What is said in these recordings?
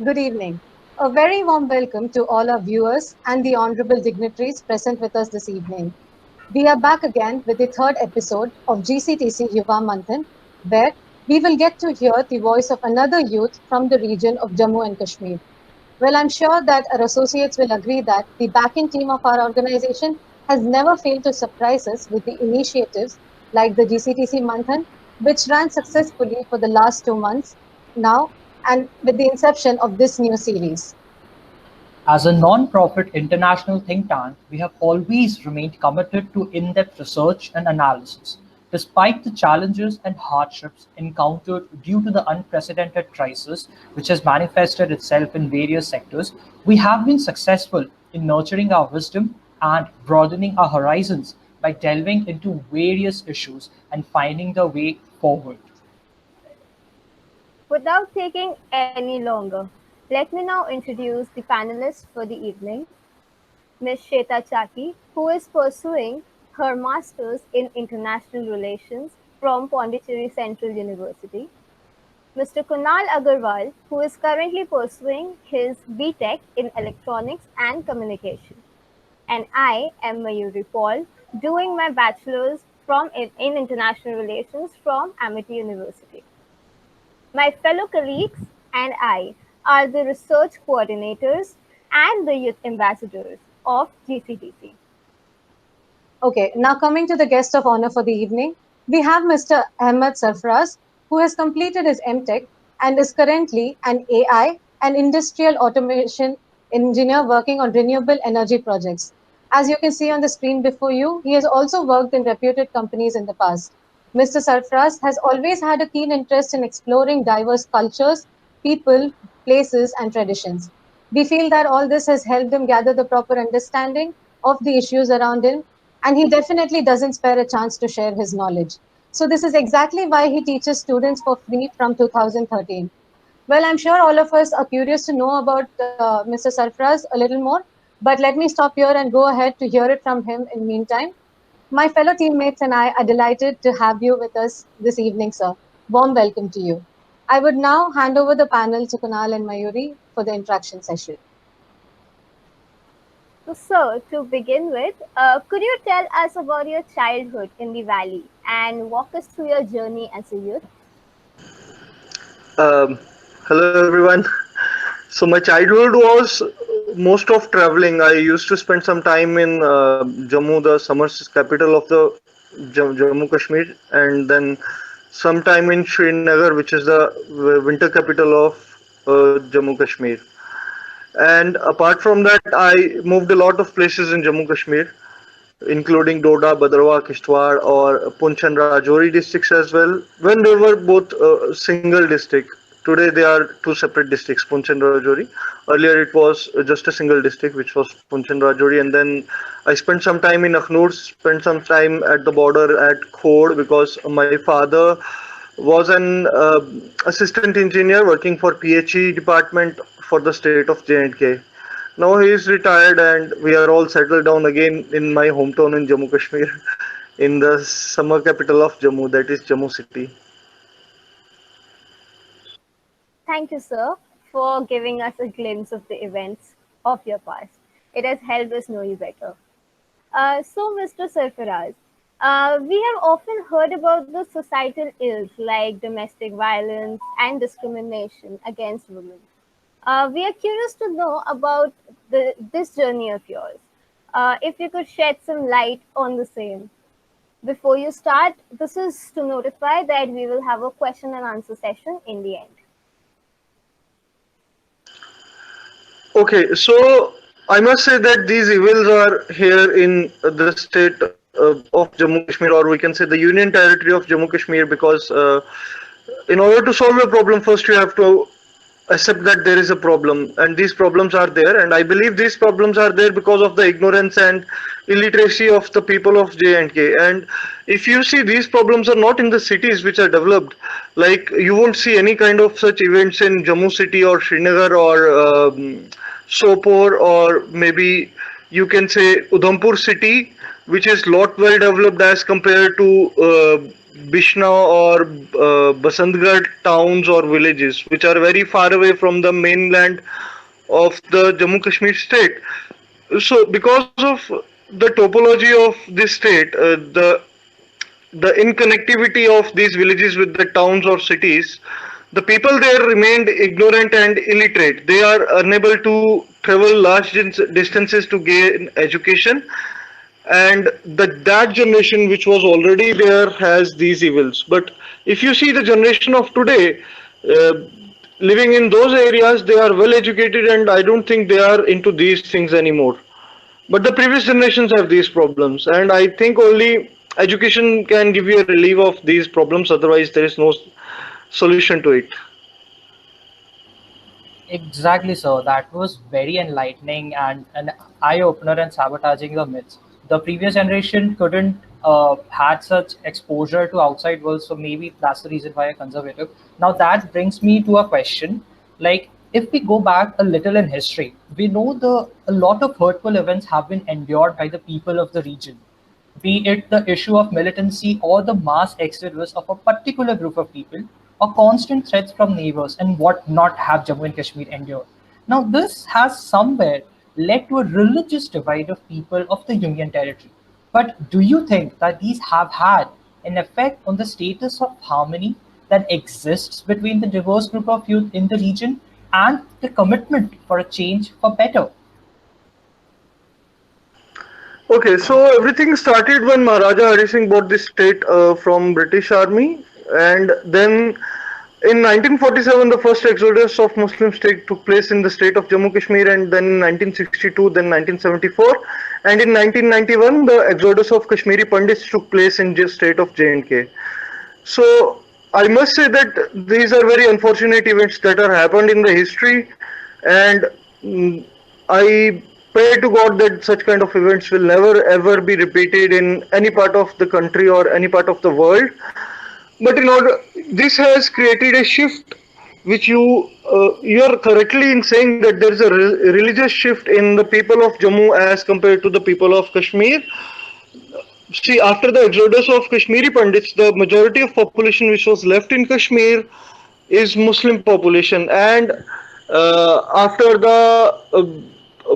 Good evening. A very warm welcome to all our viewers and the honorable dignitaries present with us this evening. We are back again with the third episode of GCTC Yuva Manthan, where we will get to hear the voice of another youth from the region of Jammu and Kashmir. Well, I'm sure that our associates will agree that the backing team of our organization has never failed to surprise us with the initiatives like the GCTC Manthan, which ran successfully for the last 2 months now, and with the inception of this new series. As a non-profit international think tank, we have always remained committed to in-depth research and analysis. Despite the challenges and hardships encountered due to the unprecedented crisis which has manifested itself in various sectors, we have been successful in nurturing our wisdom and broadening our horizons by delving into various issues and finding the way forward. Without taking any longer, let me now introduce the panelists for the evening. Ms. Shweta Chaki, who is pursuing her Masters in International Relations from Pondicherry Central University. Mr. Kunal Agarwal, who is currently pursuing his BTech in Electronics and Communication. And I am Mayuri Paul, doing my bachelor's in International Relations from Amity University. My fellow colleagues and I are the research coordinators and the youth ambassadors of GCTC. Okay, now coming to the guest of honor for the evening, we have Mr. Ahmad Sarfaraz, who has completed his MTech and is currently an AI and industrial automation engineer working on renewable energy projects. As you can see on the screen before you, he has also worked in reputed companies in the past. Mr. Sarfaraz has always had a keen interest in exploring diverse cultures, people, places, and traditions. We feel that all this has helped him gather the proper understanding of the issues around him, and he definitely doesn't spare a chance to share his knowledge. So, this is exactly why he teaches students for free from 2013. Well, I'm sure all of us are curious to know about Mr. Sarfraz a little more, but let me stop here and go ahead to hear it from him in the meantime. My fellow teammates and I are delighted to have you with us this evening, sir. Warm welcome to you. I would now hand over the panel to Kunal and Mayuri for the interaction session. So, sir, to begin with, could you tell us about your childhood in the valley and walk us through your journey as a youth? Um, Hello everyone. So my childhood was most of traveling. I used to spend some time in Jammu, the summer capital of the Jammu Kashmir, and then some time in Srinagar, which is the winter capital of Jammu Kashmir. And apart from that, I moved a lot of places in Jammu Kashmir, including Doda, Bhadrawa, Kishtwar, or Poonch and Rajouri districts as well, when they were both single district. Today they are two separate districts, Poonch and Rajouri. Earlier it was just a single district, which was Poonch and Rajouri, and then I spent some time in Akhnur, spent some time at the border at Khod because my father was an assistant engineer working for PHE department for the state of J&K. Now he is retired and we are all settled down again in my hometown in Jammu Kashmir, in the summer capital of Jammu, that is Jammu city. Thank you, sir, for giving us a glimpse of the events of your past. It has helped us know you better. So, Mr. Sarfaraz, we have often heard about the societal ills like domestic violence and discrimination against women. We are curious to know about this journey of yours. If you could shed some light on the same. Before you start, this is to notify that we will have a question and answer session in the end. Okay, so I must say that these evils are here in the state of Jammu Kashmir, or we can say the Union Territory of Jammu Kashmir, because in order to solve a problem, first you have to accept that there is a problem, and these problems are there, and I believe these problems are there because of the ignorance and illiteracy of the people of J&K. And if you see, these problems are not in the cities which are developed. Like, you won't see any kind of such events in Jammu city or Srinagar or Sopore, or maybe you can say Udhampur city, which is lot well developed as compared to Bishna or Basantgarh towns or villages, which are very far away from the mainland of the Jammu Kashmir state. So, because of the topology of this state, the inconnectivity of these villages with the towns or cities, the people there remained ignorant and illiterate. They are unable to travel large distances to gain education, and that generation which was already there has these evils. But if you see the generation of today, uh, living in those areas, they are well educated, and I don't think they are into these things anymore. But the previous generations have these problems, and I think only education can give you a relief of these problems. Otherwise, there is no solution to it. Exactly, sir. That was very enlightening and an eye opener and sabotaging the myths. The previous generation couldn't had such exposure to outside world, so maybe that's the reason why I'm conservative. Now that brings me to a question. Like, if we go back a little in history, we know the a lot of hurtful events have been endured by the people of the region, be it the issue of militancy or the mass exodus of a particular group of people, or constant threats from neighbors, and what not have Jammu and Kashmir endured. Now, this has somewhere led to a religious divide of people of the Union territory. But do you think that these have had an effect on the status of harmony that exists between the diverse group of youth in the region and the commitment for a change for better? Okay, so everything started when Maharaja Hari Singh bought this state from British Army, and then in 1947 the first exodus of Muslims took place in the state of Jammu Kashmir, and then in 1962, then 1974, and in 1991 the exodus of Kashmiri Pandits took place in the state of J&K. So I must say that these are very unfortunate events that are happened in the history, and I pray to God that such kind of events will never ever be repeated in any part of the country or any part of the world. But in order, this has created a shift, which you are correctly in saying that there is a religious shift in the people of Jammu as compared to the people of Kashmir. See, after the exodus of Kashmiri Pandits, the majority of population which was left in Kashmir is Muslim population, and after the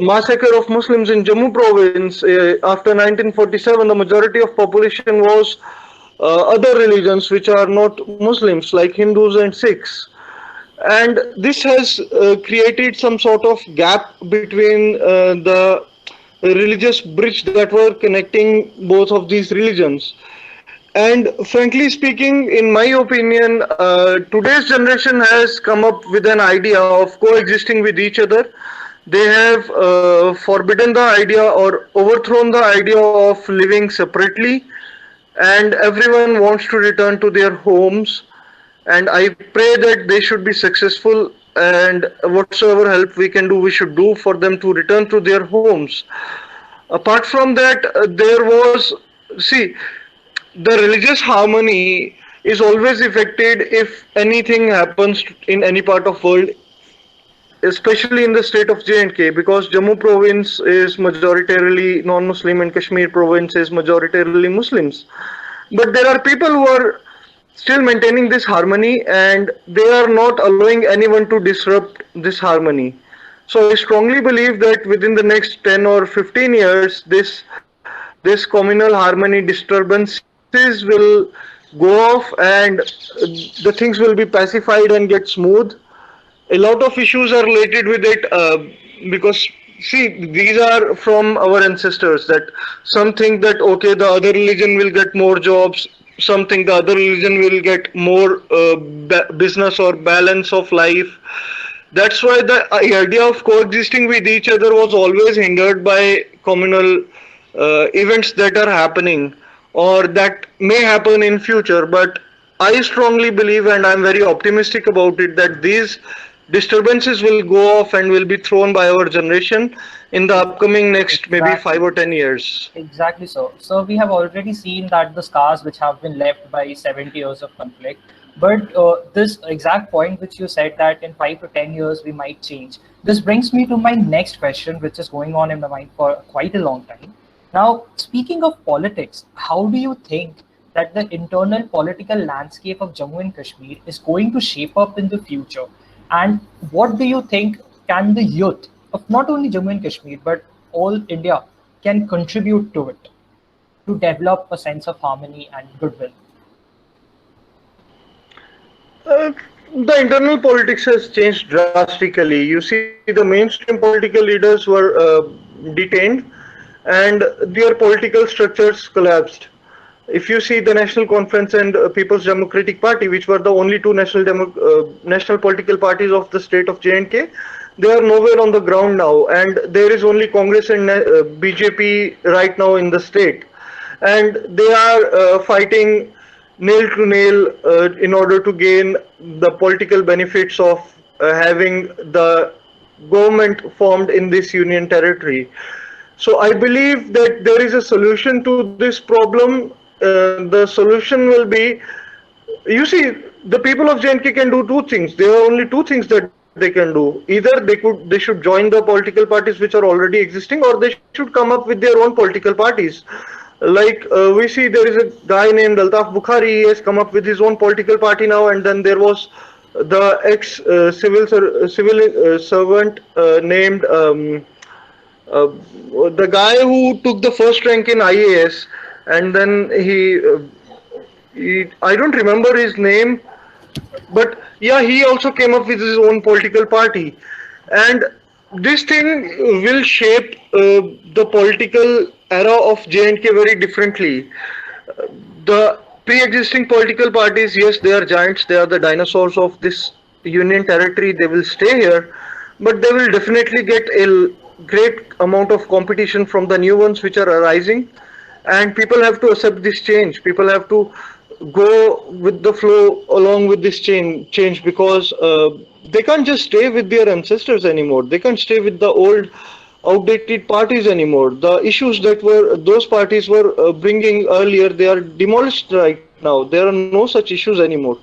massacre of Muslims in Jammu province after 1947, the majority of population was other religions which are not Muslims, like Hindus and Sikhs. And this has created some sort of gap between the religious bridge that were connecting both of these religions. And frankly speaking, in my opinion, today's generation has come up with an idea of coexisting with each other. They have forbidden the idea or overthrown the idea of living separately, and everyone wants to return to their homes. And I pray that they should be successful, and whatsoever help we can do, we should do for them to return to their homes. Apart from that, there was, see, the religious harmony is always affected if anything happens in any part of world, especially in the state of J&K, because Jammu province is majoritarily non-Muslim and Kashmir province is majoritarily Muslims. But there are people who are still maintaining this harmony, and they are not allowing anyone to disrupt this harmony. So I strongly believe that within the next 10 or 15 years, this communal harmony disturbances will go off, and the things will be pacified and get smooth. A lot of issues are related with it, because see, these are from our ancestors, that some think that okay, the other religion will get more jobs, some think the other religion will get more business or balance of life. That's why the idea of coexisting with each other was always hindered by communal events that are happening or that may happen in future. But I strongly believe, and I'm very optimistic about it, that these disturbances will go off and will be thrown by our generation in the upcoming next maybe Exactly. 5 or 10 years. Exactly so. So we have already seen that the scars which have been left by 70 years of conflict. But this exact point which you said that in 5 to 10 years we might change. This brings me to my next question, which is going on in my mind for quite a long time. Now, speaking of politics, how do you think that the internal political landscape of Jammu and Kashmir is going to shape up in the future? And what do you think can the youth of not only Jammu and Kashmir but all India can contribute to it to develop a sense of harmony and goodwill? Uh, the internal politics has changed drastically. You see, the mainstream political leaders were detained and their political structures collapsed. If you see the National Conference and People's Democratic Party, which were the only two national political parties of the state of J&K, they are nowhere on the ground now, and there is only Congress and BJP right now in the state, and they are fighting nail to nail in order to gain the political benefits of having the government formed in this union territory. So I believe that there is a solution to this problem. The solution will be, you see, the people of JNK can do two things. There are only two things that they can do. Either they should join the political parties which are already existing, or they should come up with their own political parties. Like we see, there is a guy named Altaf Bukhari. He has come up with his own political party now, and then there was the ex civil servant named. The guy who took the first rank in IAS, and then I don't remember his name, but yeah, he also came up with his own political party, and this thing will shape the political era of J&K very differently. The pre-existing political parties, yes, they are giants, they are the dinosaurs of this union territory, they will stay here, but they will definitely get a great amount of competition from the new ones which are arising, and people have to accept this change. People have to go with the flow along with this change, because they can't just stay with their ancestors anymore. They can't stay with the old outdated parties anymore. The issues that were those parties were bringing earlier, they are demolished right now. There are no such issues anymore.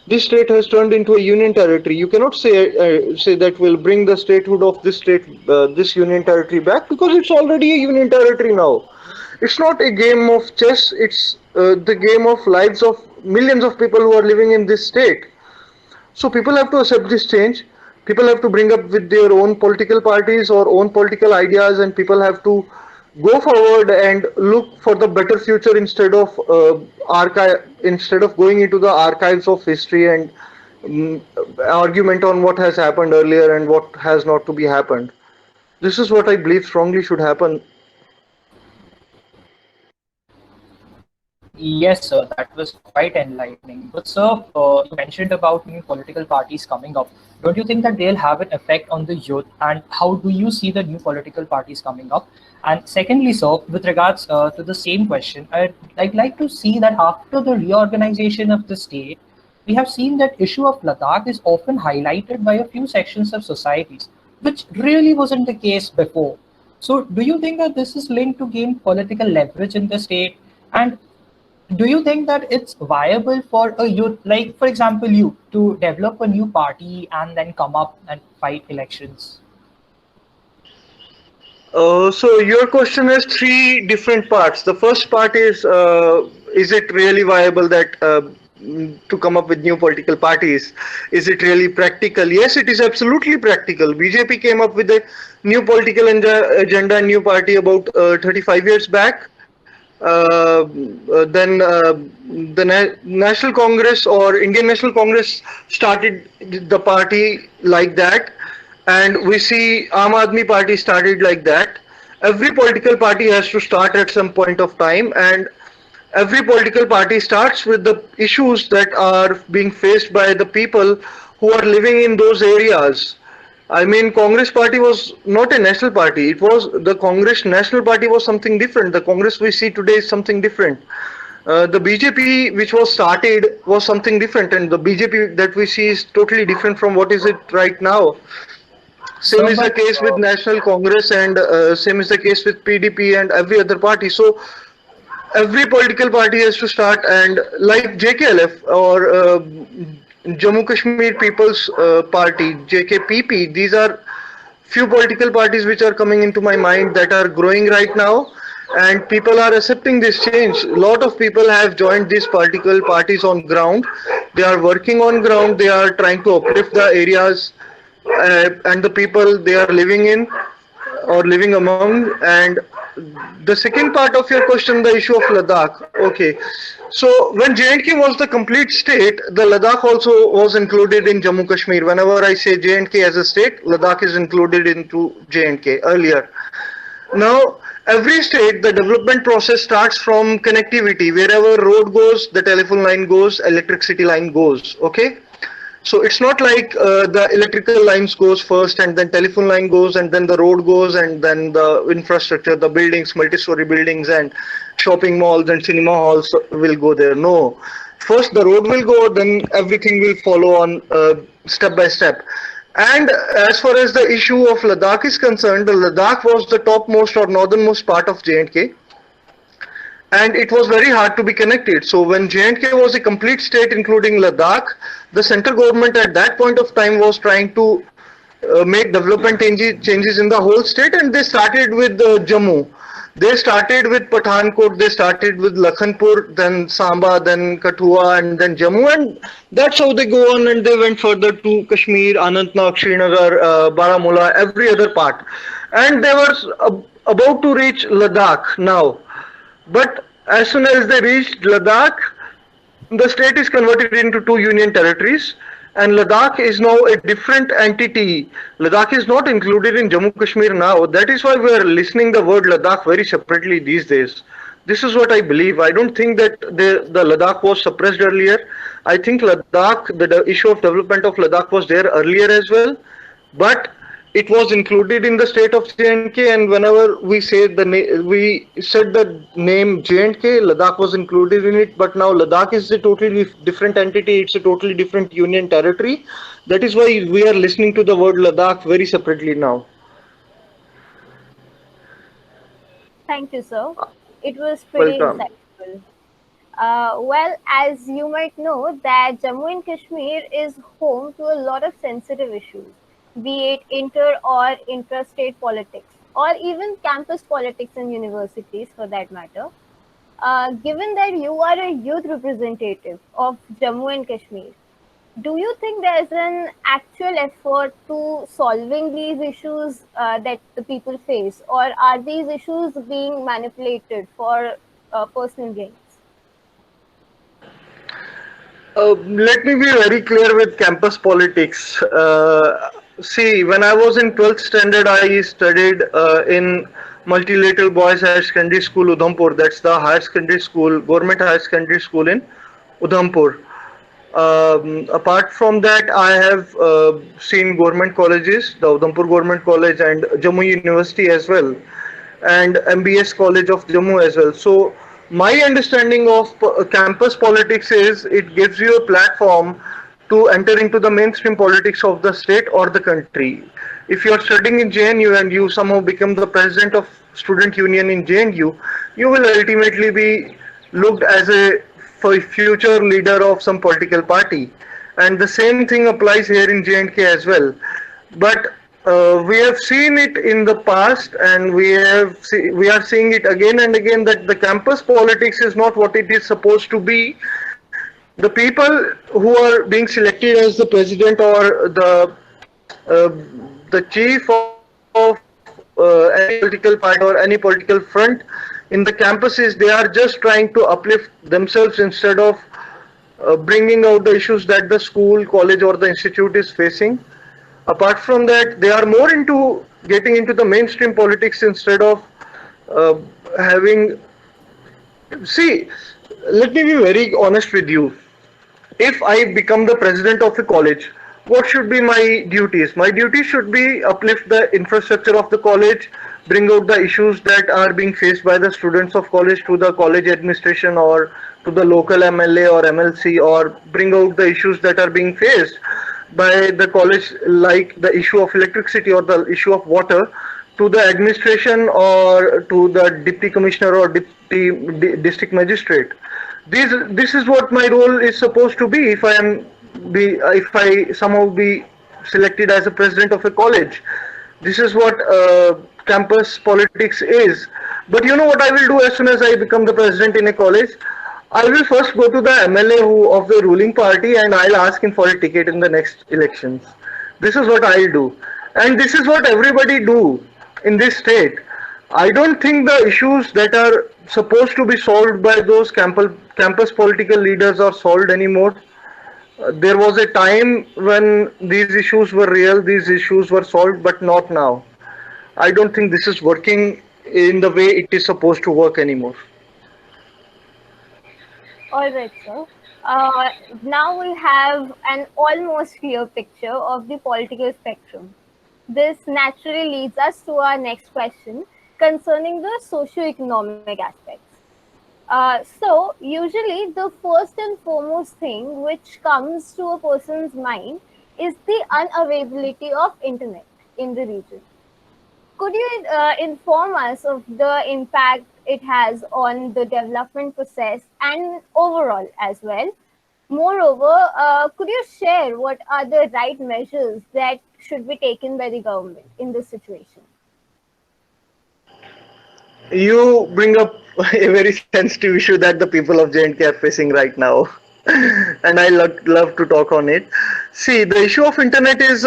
This state has turned into a union territory. You cannot say that we'll bring the statehood of this state, this union territory back, because it's already a union territory now. It's not a game of chess. It's the game of lives of millions of people who are living in this state. So people have to accept this change. People have to bring up with their own political parties or own political ideas, and people have to go forward and look for the better future instead of going into the archives of history and argument on what has happened earlier and what has not to be happened. This is what I believe strongly should happen. Yes, sir, that was quite enlightening. But, sir, you mentioned about new political parties coming up. Don't you think that they'll have an effect on the youth? And how do you see the new political parties coming up? And secondly, sir, with regards to the same question, I'd like to see that after the reorganization of the state, we have seen that issue of Ladakh is often highlighted by a few sections of societies, which really wasn't the case before. So, do you think that this is linked to gain political leverage in the state? And do you think that it's viable for a youth, like for example, you to develop a new party and then come up and fight elections? So your question has three different parts. The first part is it really viable that to come up with new political parties? Is it really practical? Yes, it is absolutely practical. BJP came up with a new political agenda, new party about 35 years back. Then the National Congress or Indian National Congress started the party like that, and we see Aam Aadmi Party started like that. Every political party has to start at some point of time, and every political party starts with the issues that are being faced by the people who are living in those areas. I mean, Congress party was not a national party. It was the Congress national party was something different. The Congress we see today is something different. The BJP which was started was something different, and the BJP that we see is totally different from what is it right now. Same So, is the but case with National Congress, and same is the case with PDP and every other party. So every political party has to start, and like JKLF or Jammu Kashmir People's Party, JKPP, these are few political parties which are coming into my mind that are growing right now, and people are accepting this change. A lot of people have joined these political parties on ground. They are working on ground. They are trying to uplift the areas and the people they are living in or living among. And the second part of your question, the issue of Ladakh. Okay, so when J&K was the complete state, the Ladakh also was included in Jammu Kashmir. Whenever I say J&K as a state, Ladakh is included into J&K earlier. Now, every state, the development process starts from connectivity. Wherever road goes, the telephone line goes, electricity line goes. Okay, so it's not like the electrical lines goes first and then telephone line goes and then the road goes and then the infrastructure, the buildings, multi-story buildings and shopping malls and cinema halls will go there. No, first the road will go, then everything will follow on step by step. And as far as the issue of Ladakh is concerned, the Ladakh was the topmost or northernmost part of J&K, and it was very hard to be connected. So when J&K was a complete state including Ladakh, the central government at that point of time was trying to make development changes in the whole state, and they started with Jammu. They started with Pathankot, they started with Lakhanpur, then Samba, then Kathua, and then Jammu, and that's how they go on, and they went further to Kashmir, Anantnag, Srinagar, Baramulla, every other part. And they were about to reach Ladakh now. But as soon as they reached Ladakh, the state is converted into two union territories, and Ladakh is now a different entity. Ladakh is not included in Jammu Kashmir now. That is why we are listening the word Ladakh very separately these days. This is what I believe. I don't think that the Ladakh was suppressed earlier. I think Ladakh, the issue of development of Ladakh was there earlier as well, but it was included in the state of J&K, and whenever we say we said the name J&K, Ladakh was included in it, but now Ladakh is a totally different entity, it's a totally different union territory. That is why we are listening to the word Ladakh very separately now. Thank you, sir. It was pretty Welcome. insightful. Well, as you might know, that Jammu and Kashmir is home to a lot of sensitive issues, be it inter or intrastate politics, or even campus politics in universities for that matter. Given that you are a youth representative of Jammu and Kashmir, do you think there's an actual effort to solving these issues that the people face, or are these issues being manipulated for personal gains? Let me be very clear with campus politics. See, when I was in 12th standard, I studied in Multilateral Boys Higher Secondary School, Udhampur. That's the higher secondary school, government higher secondary school in Udhampur. Apart from that, I have seen government colleges, the Udhampur Government College and Jammu University as well, and MBS College of Jammu as well. So my understanding of campus politics is it gives you a platform to enter into the mainstream politics of the state or the country. If you are studying in JNU and you somehow become the president of student union in JNU, you will ultimately be looked as a future leader of some political party. And the same thing applies here in J&K as well. But we have seen it in the past, and we are seeing it again and again that the campus politics is not what it is supposed to be. The people who are being selected as the president or the chief of any political party or any political front in the campuses, they are just trying to uplift themselves instead of bringing out the issues that the school, college, or the institute is facing. Apart from that, they are more into getting into the mainstream politics instead of having. See, let me be very honest with you. If I become the president of a college, what should be my duties? My duties should be uplift the infrastructure of the college, bring out the issues that are being faced by the students of college to the college administration or to the local MLA or MLC, or bring out the issues that are being faced by the college, like the issue of electricity or the issue of water, to the administration or to the deputy commissioner or deputy district magistrate. This is what my role is supposed to be if I somehow be selected as a president of a college. This is what campus politics is. But you know what I will do as soon as I become the president in a college? I will first go to the MLA of the ruling party and I'll ask him for a ticket in the next elections. This is what I'll do. And this is what everybody do in this state. I don't think the issues that are supposed to be solved by those campus political leaders are solved anymore. There was a time when these issues were real, these issues were solved, but not now. I don't think this is working in the way it is supposed to work anymore. All right, sir. Now we have an almost clear picture of the political spectrum. This naturally leads us to our next question concerning the socio-economic aspects. Usually the first and foremost thing which comes to a person's mind is the unavailability of internet in the region. Could you inform us of the impact it has on the development process and overall as well? Moreover, could you share what are the right measures that should be taken by the government in this situation? You bring up a very sensitive issue that the people of J&K are facing right now, and I love to talk on it. See, the issue of internet is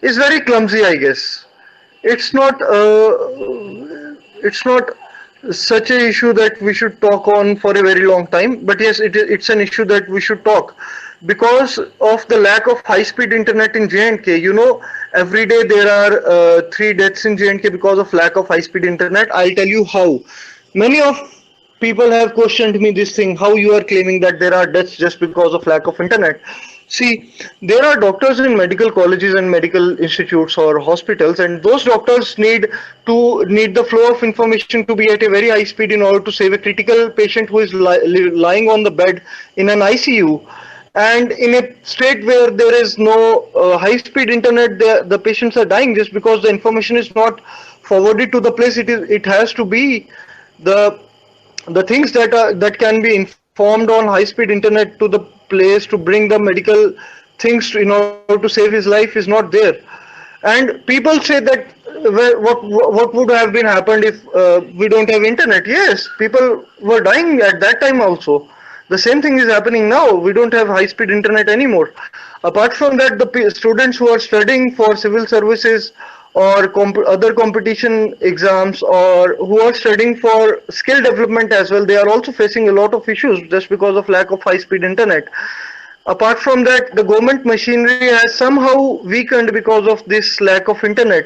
very clumsy, I guess. It's not it's not such a issue that we should talk on for a very long time. But yes, it's an issue that we should talk because of the lack of high-speed internet in J&K. You know, every day there are 3 deaths in J&K because of lack of high-speed internet. I'll tell you how. Many of people have questioned me this thing, how you are claiming that there are deaths just because of lack of internet. See, there are doctors in medical colleges and medical institutes or hospitals, and those doctors need the flow of information to be at a very high speed in order to save a critical patient who is lying on the bed in an ICU. And in a state where there is no high speed internet, the patients are dying just because the information is not forwarded to the place it has to be. The things that can be informed on high speed internet to the place to bring the medical things in order to save his life is not there. And people say that, what would have been happened if we don't have internet? Yes, people were dying at that time also. The same thing is happening now. We don't have high speed internet anymore. Apart from that, the students who are studying for civil services or other competition exams, or who are studying for skill development as well, they are also facing a lot of issues just because of lack of high speed internet. Apart from that, the government machinery has somehow weakened because of this lack of internet,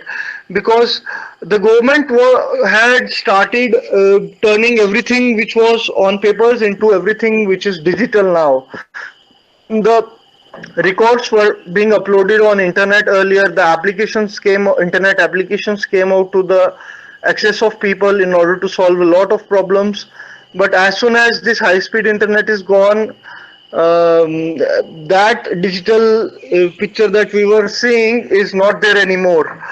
because the government had started turning everything which was on papers into everything which is digital now. The records were being uploaded on internet earlier. Internet applications came out to the access of people in order to solve a lot of problems. But as soon as this high speed internet is gone, that digital picture that we were seeing is not there anymore.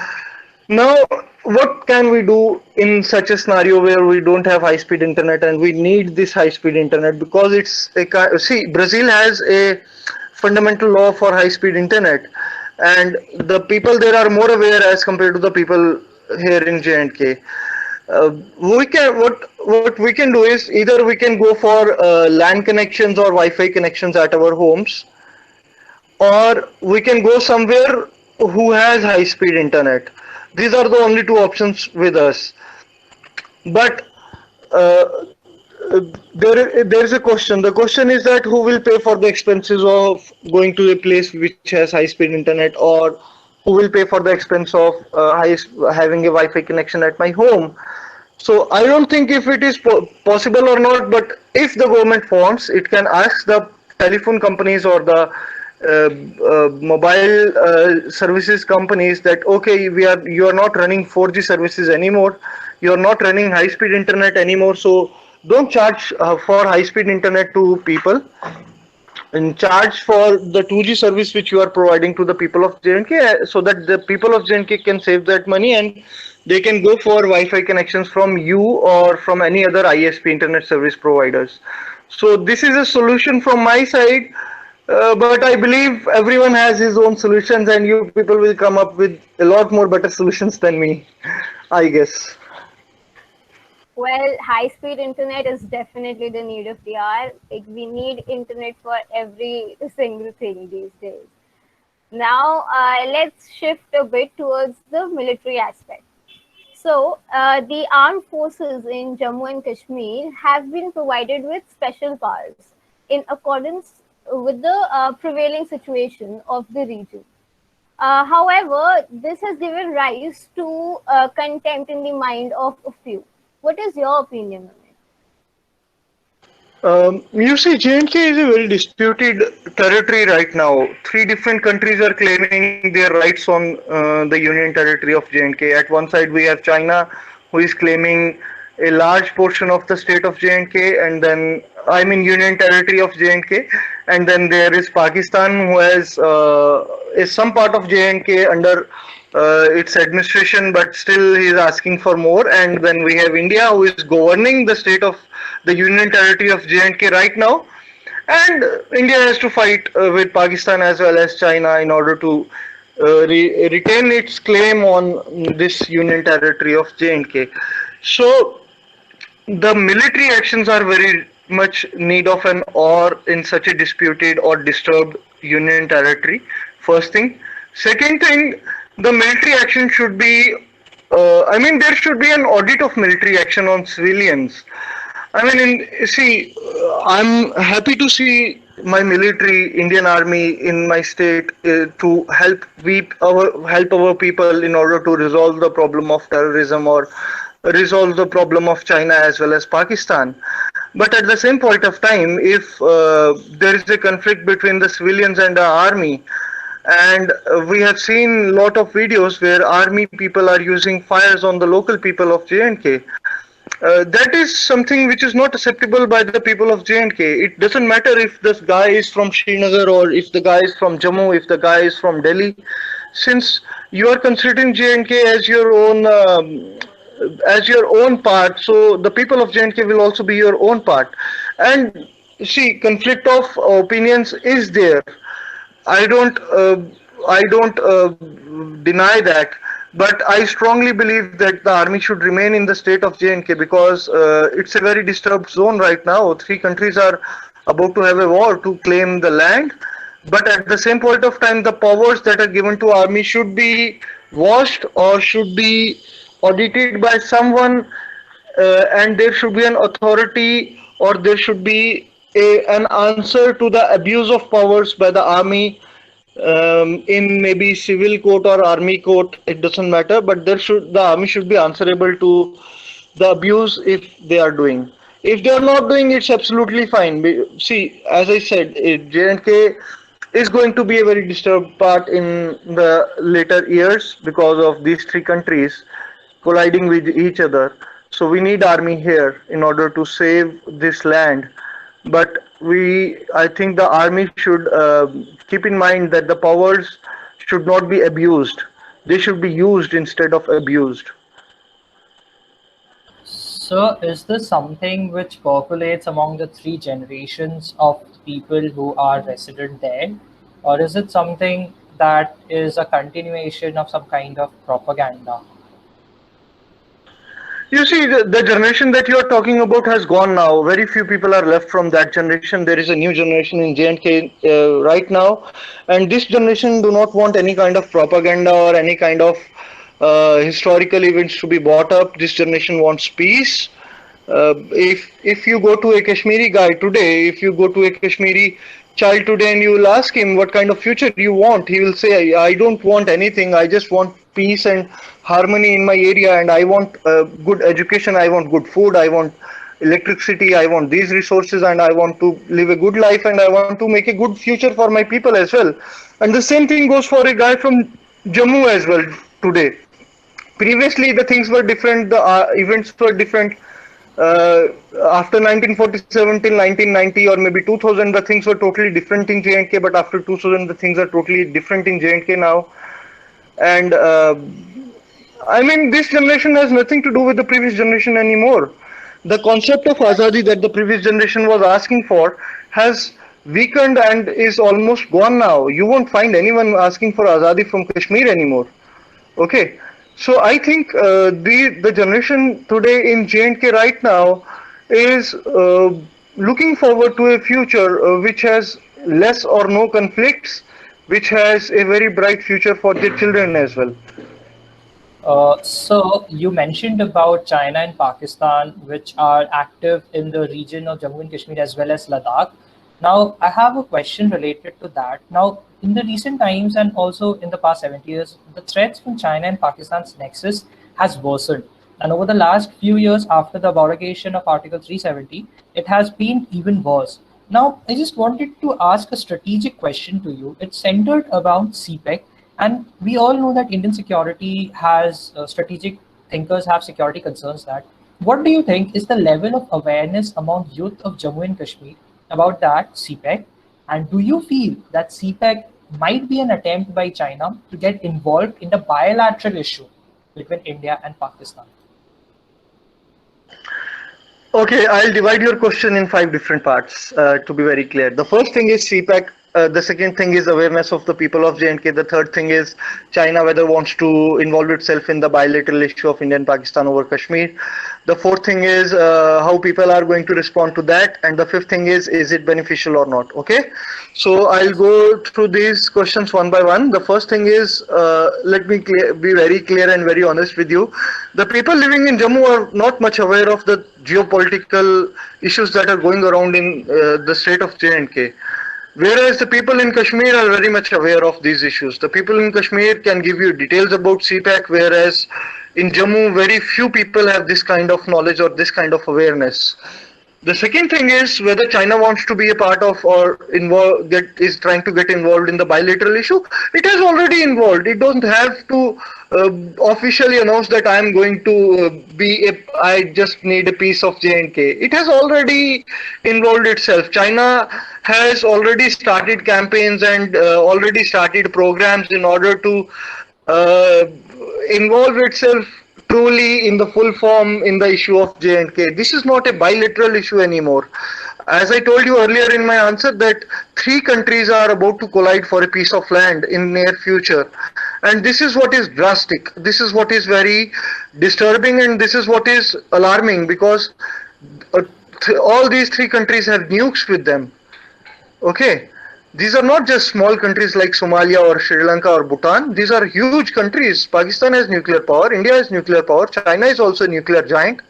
Now, what can we do in such a scenario where we don't have high speed internet and we need this high speed internet? Because see, Brazil has a fundamental law for high speed internet, and the people there are more aware as compared to the people here in J&K. What we can do is either we can go for LAN connections or Wi-Fi connections at our homes, or we can go somewhere who has high speed internet. These are the only 2 options with us. But there is a question. The question is that who will pay for the expenses of going to a place which has high speed internet, or who will pay for the expense of having a Wi-Fi connection at my home? So I don't think if it is possible or not, but if the government wants, it can ask the telephone companies or the mobile services companies that, okay, you are not running 4G services anymore, you are not running high speed internet anymore, so don't charge for high speed internet to people, and charge for the 2G service which you are providing to the people of J&K, so that the people of J&K can save that money and they can go for Wi-Fi connections from you or from any other ISP, internet service providers. So this is a solution from my side, but I believe everyone has his own solutions, and you people will come up with a lot more better solutions than me, I guess. Well, high-speed internet is definitely the need of the hour. Like, we need internet for every single thing these days. Now, let's shift a bit towards the military aspect. So, the armed forces in Jammu and Kashmir have been provided with special powers in accordance with the prevailing situation of the region. However, this has given rise to contempt in the mind of a few. What is your opinion on it? You see, J&K is a very disputed territory right now. Three different countries are claiming their rights on the union territory of J&K. At one side, we have China, who is claiming a large portion of the state of J&K, and then I mean union territory of J&K, and then there is Pakistan, who has is some part of J&K under its administration, but still he is asking for more. And then we have India, who is governing the state of the union territory of J&K right now, and India has to fight with Pakistan as well as China in order to retain its claim on this union territory of J&K. So the military actions are very much need of an or in such a disputed or disturbed union territory. First thing. Second thing, the military action should be. I mean, there should be an audit of military action on civilians. I mean, see, I'm happy to see my military, Indian Army in my state to help our people in order to resolve the problem of terrorism or resolve the problem of China as well as Pakistan. But at the same point of time, if there is a conflict between the civilians and the army, and we have seen a lot of videos where army people are using fires on the local people of J&K. That is something which is not acceptable by the people of J&K. It doesn't matter if this guy is from Srinagar or if the guy is from Jammu, if the guy is from Delhi. Since you are considering J&K as your own part, so the people of J&K will also be your own part. And see, conflict of opinions is there. I don't deny that, but I strongly believe that the army should remain in the state of J&K because it's a very disturbed zone right now. Three countries are about to have a war to claim the land, but at the same point of time, the powers that are given to army should be washed or should be audited by someone, and there should be an authority or there should be an answer to the abuse of powers by the army in maybe civil court or army court. It doesn't matter, but the army should be answerable to the abuse if they are doing. If they are not doing, it's absolutely fine. See, as I said, J&K is going to be a very disturbed part in the later years because of these three countries colliding with each other. So we need army here in order to save this land. But I think the army should keep in mind that the powers should not be abused. They should be used instead of abused. So, is this something which percolates among the three generations of people who are resident there? Or is it something that is a continuation of some kind of propaganda? You see, the generation that you are talking about has gone now. Very few people are left from that generation. There is a new generation in J&K right now, and this generation do not want any kind of propaganda or any kind of historical events to be brought up. This generation wants peace. If you go to a Kashmiri guy today, if you go to a Kashmiri child today and you will ask him what kind of future you want, he will say, I don't want anything. I just want peace and harmony in my area, and I want good education. I want good food. I want electricity. I want these resources, and I want to live a good life, and I want to make a good future for my people as well. And the same thing goes for a guy from Jammu as well today. Previously, the things were different. The events were different. Uh, After 1947 till 1990 or maybe 2000, the things were totally different in J&K. But after 2000, the things are totally different in J&K now. And I mean, this generation has nothing to do with the previous generation anymore. The concept of Azadi that the previous generation was asking for has weakened and is almost gone now. You won't find anyone asking for Azadi from Kashmir anymore. Okay. So I think the generation today in J&K right now is looking forward to a future which has less or no conflicts, which has a very bright future for their children as well. So you mentioned about China and Pakistan, which are active in the region of Jammu and Kashmir as well as Ladakh. Now, I have a question related to that. Now, in the recent times and also in the past 70 years, the threats from China and Pakistan's nexus has worsened. And over the last few years, after the abrogation of Article 370, it has been even worse. Now, I just wanted to ask a strategic question to you. It's centered around CPEC, and we all know that Indian security has strategic thinkers have security concerns. That what do you think is the level of awareness among youth of Jammu and Kashmir about that CPEC? And do you feel that CPEC might be an attempt by China to get involved in the bilateral issue between India and Pakistan? Okay, I'll divide your question in five different parts to be very clear. The first thing is CPAC. The second thing is awareness of the people of J&K. The third thing is China whether wants to involve itself in the bilateral issue of India and Pakistan over Kashmir. The fourth thing is how people are going to respond to that. And the fifth thing is it beneficial or not? Okay, so I'll go through these questions one by one. The first thing is let me be very clear and very honest with you. The people living in Jammu are not much aware of the geopolitical issues that are going around in the state of J&K. Whereas the people in Kashmir are very much aware of these issues. The people in Kashmir can give you details about CPAC, whereas in Jammu, very few people have this kind of knowledge or this kind of awareness. The second thing is whether China wants to be a part of or is trying to get involved in the bilateral issue. It has already involved. It doesn't have to officially announce that I am going to I just need a piece of J&K. It has already involved itself. China has already started campaigns and already started programs in order to involve itself truly in the full form in the issue of J&K. This is not a bilateral issue anymore. As I told you earlier in my answer that three countries are about to collide for a piece of land in near future. And this is what is drastic. This is what is very disturbing and this is what is alarming because all these three countries have nukes with them. Okay. These are not just small countries like Somalia or Sri Lanka or Bhutan. These are huge countries. Pakistan has nuclear power, India has nuclear power, China is also a nuclear giant.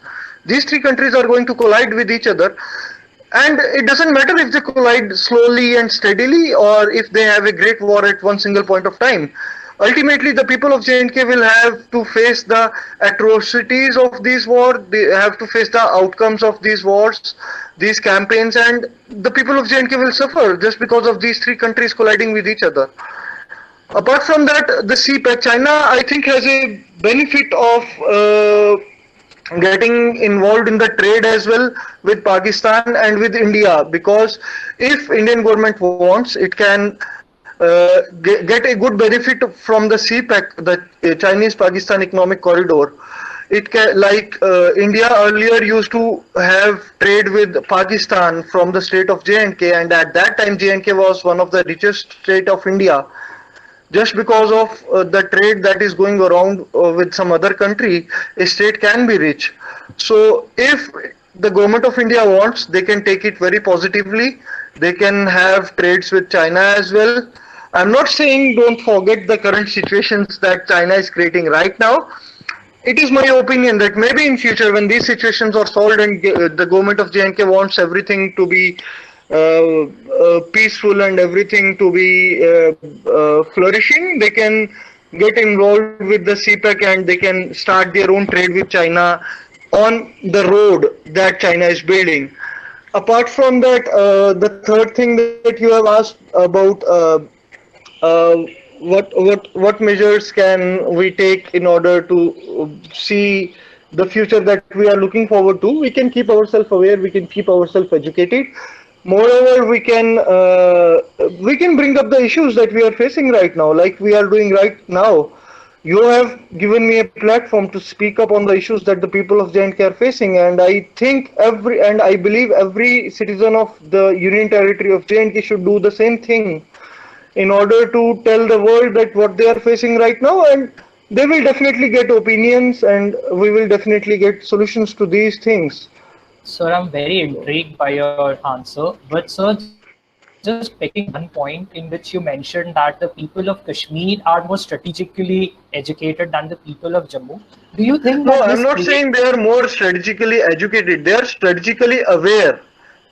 These three countries are going to collide with each other. And it doesn't matter if they collide slowly and steadily or if they have a great war at one single point of time. Ultimately, the people of J&K will have to face the atrocities of these wars. They have to face the outcomes of these wars, these campaigns, and the people of J&K will suffer just because of these three countries colliding with each other. Apart from that, the CPEC, China, I think, has a benefit of getting involved in the trade as well with Pakistan and with India because if Indian government wants, it can get a good benefit from the CPEC, the Chinese-Pakistan Economic Corridor. It can, like India earlier used to have trade with Pakistan from the state of J&K, and at that time J&K was one of the richest state of India. Just because of the trade that is going around with some other country, a state can be rich. So if the government of India wants, they can take it very positively. They can have trades with China as well. I'm not saying don't forget the current situations that China is creating right now. It is my opinion that maybe in future when these situations are solved and the government of J&K wants everything to be peaceful and everything to be flourishing, they can get involved with the CPEC and they can start their own trade with China on the road that China is building. Apart from that, the third thing that you have asked about uh, what measures can we take in order to see the future that we are looking forward to? We can keep ourselves aware. We can keep ourselves educated. Moreover, we can bring up the issues that we are facing right now, like we are doing right now. You have given me a platform to speak up on the issues that the people of J&K are facing, and I believe every citizen of the Union Territory of J&K should do the same thing in order to tell the world that what they are facing right now, and They will definitely get opinions, and we will definitely get solutions to these things. Sir, I'm very intrigued by your answer. But, sir, just picking up one point in which you mentioned that the people of Kashmir are more strategically educated than the people of Jammu. Do you think that No, this I'm not creates. saying they are more strategically educated. They are strategically aware.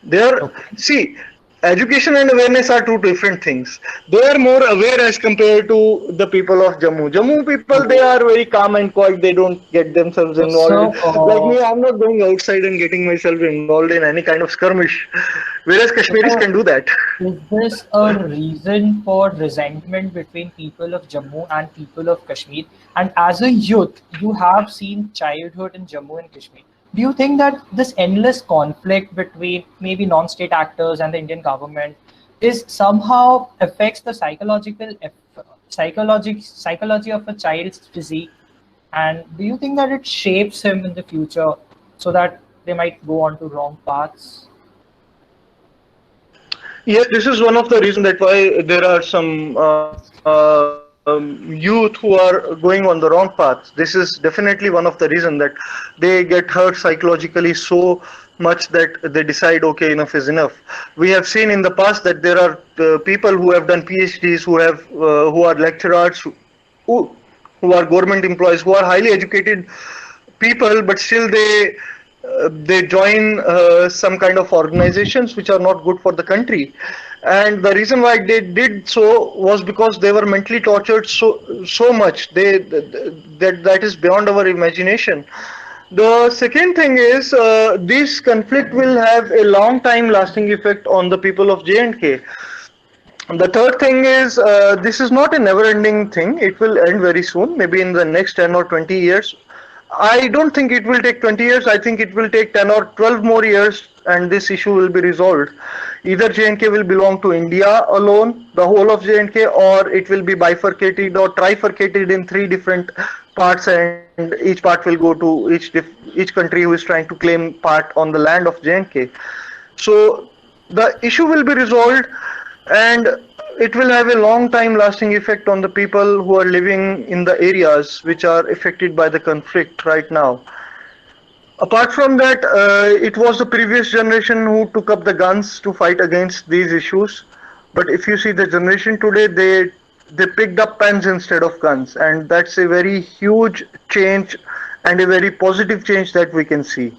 They are, Okay. see, education and awareness are two different things. They are more aware as compared to the people of Jammu. Jammu people, they Okay. are very calm and quiet. They don't get themselves So, sir, involved. Like me, I'm not going outside and getting myself involved in any kind of skirmish. Whereas Kashmiris sir, can do that. is this a reason for resentment between people of Jammu and people of Kashmir? And as a youth, you have seen childhood in Jammu and Kashmir. Do you think that this endless conflict between maybe non-state actors and the Indian government is somehow affects the psychology of a child's physique? And do you think that it shapes him in the future so that they might go on to wrong paths? Yes, this is one of the reasons that why there are some youth who are going on the wrong path. This is definitely one of the reasons that they get hurt psychologically so much that they decide, okay, enough is enough. We have seen in the past that there are people who have done PhDs, who are lecturers, who, who are government employees, who are highly educated people, but still they join some kind of organizations which are not good for the country. And the reason why they did so was because they were mentally tortured so much. That is beyond our imagination. The second thing is this conflict will have a long time lasting effect on the people of J&K. The third thing is this is not a never ending thing. It will end very soon, maybe in the next 10 or 20 years. I don't think it will take 20 years. I think it will take 10 or 12 more years and this issue will be resolved. Either J&K will belong to India alone, the whole of J&K, or it will be bifurcated or trifurcated in three different parts, and each part will go to each country who is trying to claim part on the land of J&K. So the issue will be resolved, and it will have a long time lasting effect on the people who are living in the areas which are affected by the conflict right now. Apart from that, it was the previous generation who took up the guns to fight against these issues. But if you see the generation today, they picked up pens instead of guns, and that's a very huge change and a very positive change that we can see.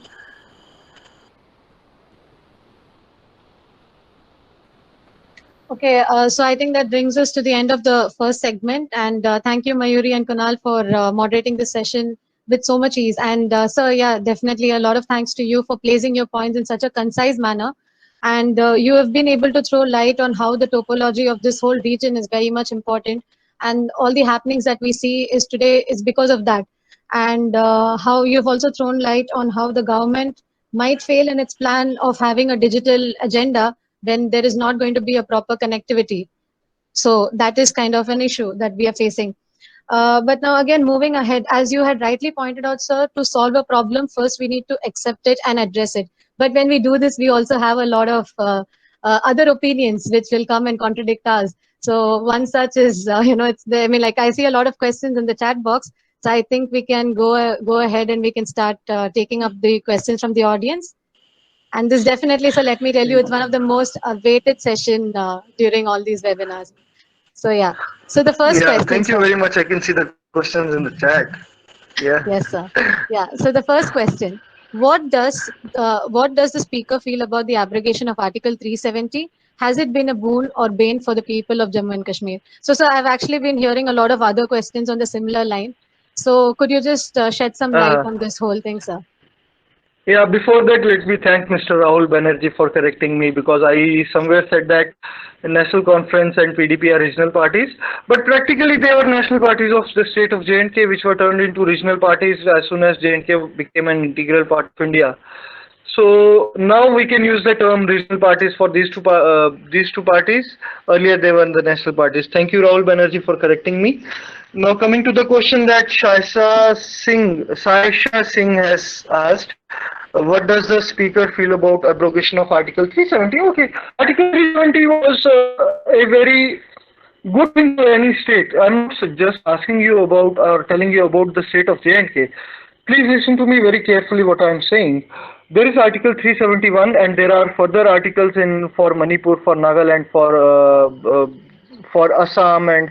Okay, so I think that brings us to the end of the first segment. And thank you, Mayuri and Kunal, for moderating this session with so much ease. And sir, yeah, definitely a lot of thanks to you for placing your points in such a concise manner. And you have been able to throw light on how the topology of this whole region is very much important. And all the happenings that we see is today is because of that. And how you've also thrown light on how the government might fail in its plan of having a digital agenda when there is not going to be a proper connectivity. So that is kind of an issue that we are facing. But now again, moving ahead, as you had rightly pointed out, sir, to solve a problem, first we need to accept it and address it. But when we do this, we also have a lot of other opinions which will come and contradict us. So one such is, it's the, I mean, like I see a lot of questions in the chat box. So I think we can go ahead and we can start taking up the questions from the audience. And this definitely, so let me tell you, it's one of the most awaited session during all these webinars. So yeah. So the first Yeah, question, thank you sir. very much. I can see the questions in the chat. Yeah. Yes, sir. Yeah. So the first question: what does the speaker feel about the abrogation of Article 370? Has it been a boon or bane for the people of Jammu and Kashmir? So, sir, I've actually been hearing a lot of other questions on the similar line. So, could you just shed some light Uh, on this whole thing, sir? Yeah, before that, let me thank Mr. Rahul Banerjee for correcting me, because I somewhere said that the National Conference and PDP are regional parties, but practically they were national parties of the state of J&K, which were turned into regional parties as soon as J&K became an integral part of India. So now we can use the term regional parties for these two parties. Earlier they were the national parties. Thank you, Rahul Banerjee, for correcting me. Now coming to the question that Saisha Singh has asked, what does the speaker feel about abrogation of Article 370? Okay, Article 370 was a very go into any state. I'm not just asking you about or telling you about the state of J&K. Please listen to me very carefully what I'm saying. There is Article 371, and there are further articles in for Manipur, for Nagaland, for Assam, and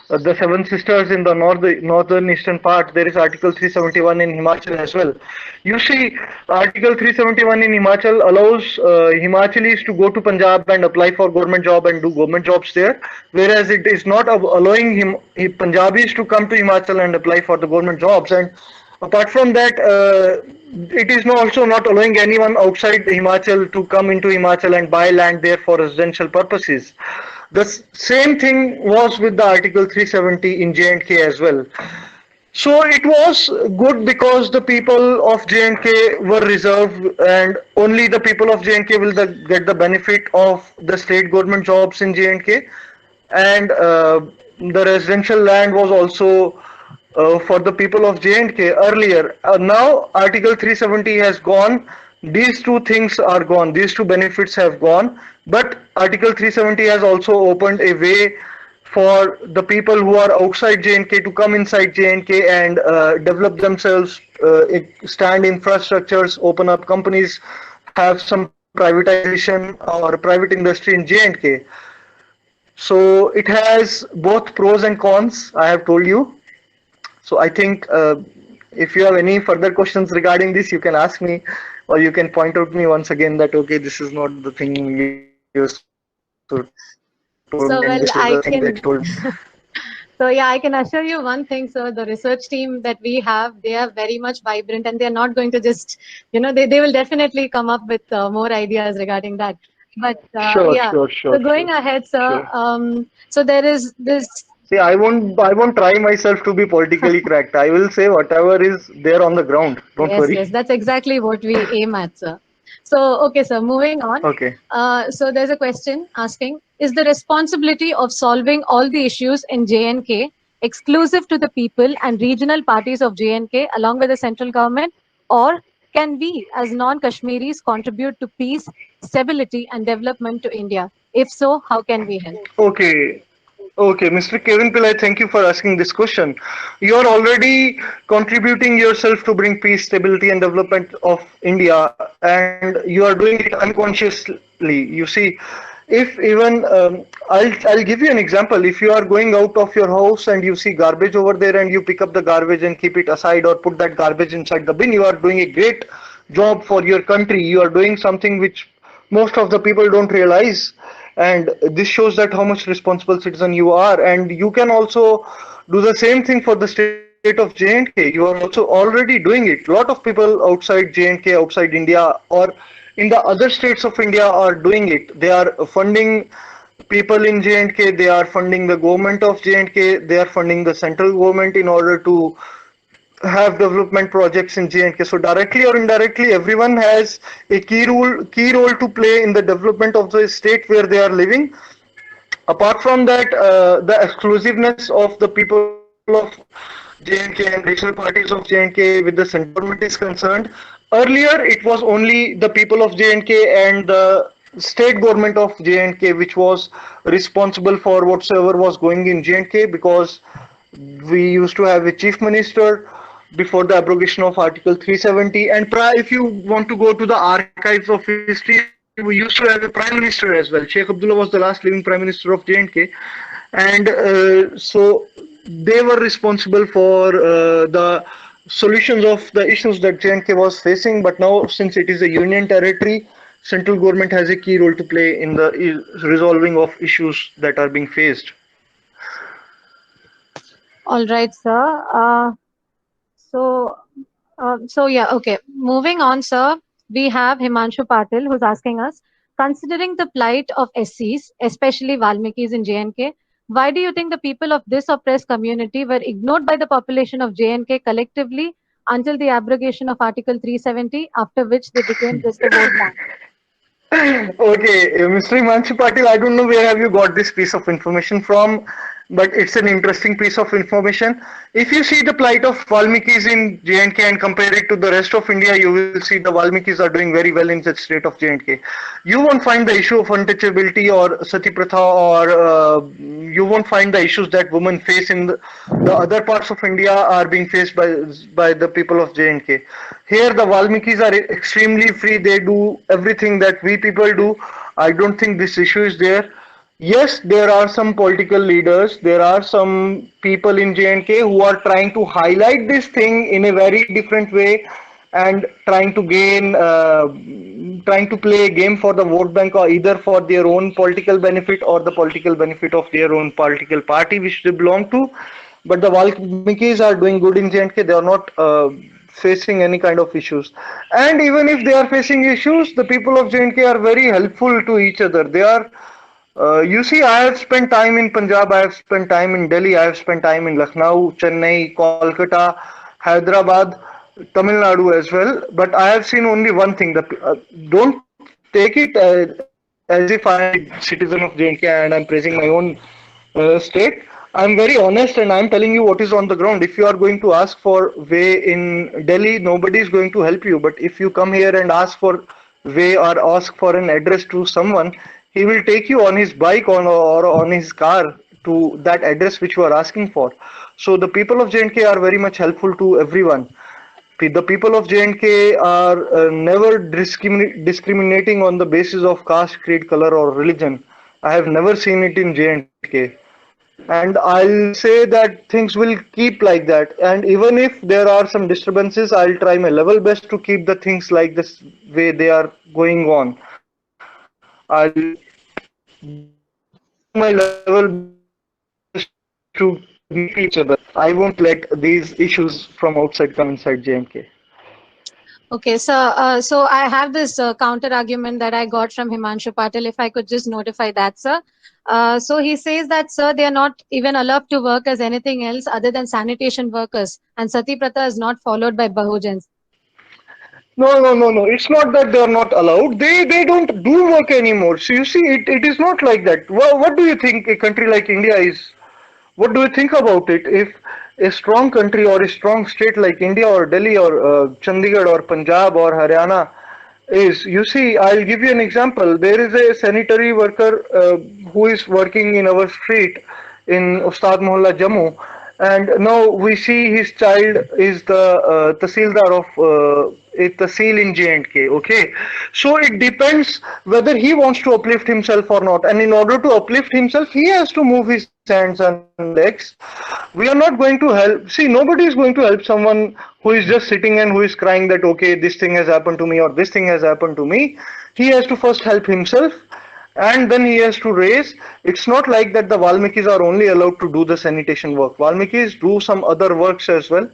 the Seven Sisters in the northern eastern part. There is Article 371 in Himachal as well. You see, Article 371 in Himachal allows Himachalis to go to Punjab and apply for government job and do government jobs there, whereas it is not allowing Punjabis to come to Himachal and apply for the government jobs. And apart from that, it is also not allowing anyone outside Himachal to come into Himachal and buy land there for residential purposes. The same thing was with the Article 370 in J&K as well. So it was good because the people of J&K were reserved, and only the people of J&K will get the benefit of the state government jobs in J&K, and the residential land was also for the people of J&K earlier. Now Article 370 has gone. These two things are gone. These two benefits have gone. But Article 370 has also opened a way for the people who are outside J&K to come inside J&K and develop themselves, stand infrastructures, open up companies, have some privatization or private industry in J&K. So it has both pros and cons, I have told you. So I think if you have any further questions regarding this, you can ask me, or you can point out me once again that okay, this is not the thing you told me, and this is the thing So, that you well, told me. I can. So yeah, I can assure you one thing, sir. The research team that we have, they are very much vibrant, and they are not going to just, they will definitely come up with more ideas regarding that. But Sure, yeah, sure, so sure, going sure, ahead, sir. sure. So there is this. See, I won't try myself to be politically correct. I will say whatever is there on the ground. Don't Yes, worry. yes, that's exactly what we aim at, sir. So, okay, sir, moving on. Okay. So there's a question asking, is the responsibility of solving all the issues in JNK exclusive to the people and regional parties of JNK along with the central government, or can we as non-Kashmiris contribute to peace, stability and development to India? If so, how can we help? Okay. Okay, Mr. Kevin Pillai, thank you for asking this question. You are already contributing yourself to bring peace, stability, and development of India, and you are doing it unconsciously. You see, if even I'll give you an example. If you are going out of your house and you see garbage over there, and you pick up the garbage and keep it aside or put that garbage inside the bin, you are doing a great job for your country. You are doing something which most of the people don't realize, and this shows that how much responsible citizen you are. And you can also do the same thing for the state of J&K. You are also already doing it. A lot of people outside J&K, outside India, or in the other states of India are doing it. They are funding people in J&K, they are funding the government of J&K, they are funding the central government in order to have development projects in J&K. So directly or indirectly, everyone has a key role to play in the development of the state where they are living. Apart from that, the exclusiveness of the people of J&K and regional parties of J&K with the central government is concerned. Earlier, it was only the people of J&K and the state government of J&K which was responsible for whatsoever was going in J&K, because we used to have a chief minister before the abrogation of Article 370. And if you want to go to the archives of history, we used to have a prime minister as well. Sheikh Abdullah was the last living prime minister of J&K, and so they were responsible for the solutions of the issues that J&K was facing. But now, since it is a union territory, central government has a key role to play in the resolving of issues that are being faced. All right, sir. So, so yeah, okay. Moving on, sir, we have Himanshu Patil who's asking us, considering the plight of SCs, especially Valmikis in JNK, why do you think the people of this oppressed community were ignored by the population of JNK collectively until the abrogation of Article 370, after which they became just a vote bank? Okay, Mr. Himanshu Patil, I don't know where have you got this piece of information from. but it's an interesting piece of information. If you see the plight of Valmikis in J&K and compare it to the rest of India, you will see the Valmikis are doing very well in the state of J&K. You won't find the issue of untouchability or sati pratha, or you won't find the issues that women face in the other parts of India are being faced by the people of J&K. Here, the Valmikis are extremely free. They do everything that we people do. I don't think this issue is there. Yes, there are some political leaders, there are some people in J&K who are trying to highlight this thing in a very different way and trying to play a game for the vote bank, or either for their own political benefit or the political benefit of their own political party which they belong to. But the Valmikis are doing good in J&K. They are not facing any kind of issues. And even if they are facing issues, the people of J&K are very helpful to each other. They are you see, I have spent time in Punjab, I have spent time in Delhi, I have spent time in Lucknow, Chennai, Kolkata, Hyderabad, Tamil Nadu as well. But I have seen only one thing. Don't take it as if I am a citizen of J&K and I'm praising my own state. I'm very honest and I'm telling you what is on the ground. If you are going to ask for way in Delhi, nobody is going to help you. But if you come here and ask for way or ask for an address to someone, he will take you on his bike or on his car to that address which you are asking for. So the people of J&K are very much helpful to everyone. The people of J&K are never discriminating on the basis of caste, creed, color, or religion. I have never seen it in J&K. And I'll say that things will keep like that. And even if there are some disturbances, I'll try my level best to keep the things like this way they are going on. I'll do my level best to meet each other. I won't let these issues from outside come inside JMK. Okay, so I have this counter argument that I got from Himanshu Patel. If I could just notify that, sir. So he says that, sir, they are not even allowed to work as anything else other than sanitation workers, and Sati Pratha is not followed by Bahujans. No. It's not that they are not allowed. They don't do work anymore. So you see, it is not like that. What do you think a country like India is? What do you think about it? If a strong country or a strong state like India or Delhi or Chandigarh or Punjab or Haryana is, you see, I'll give you an example. There is a sanitary worker who is working in our street in Ustad Mohalla, Jammu, and now we see his child is the Tahsildar of a Tahsil in J&K. Okay, so it depends whether he wants to uplift himself or not, and in order to uplift himself, he has to move his hands and legs. We are not going to help. See, nobody is going to help someone who is just sitting and who is crying that, okay, this thing has happened to me or this thing has happened to me. He has to first help himself and then he has to raise. It's not like that the Valmikis are only allowed to do the sanitation work. Valmikis do some other works as well.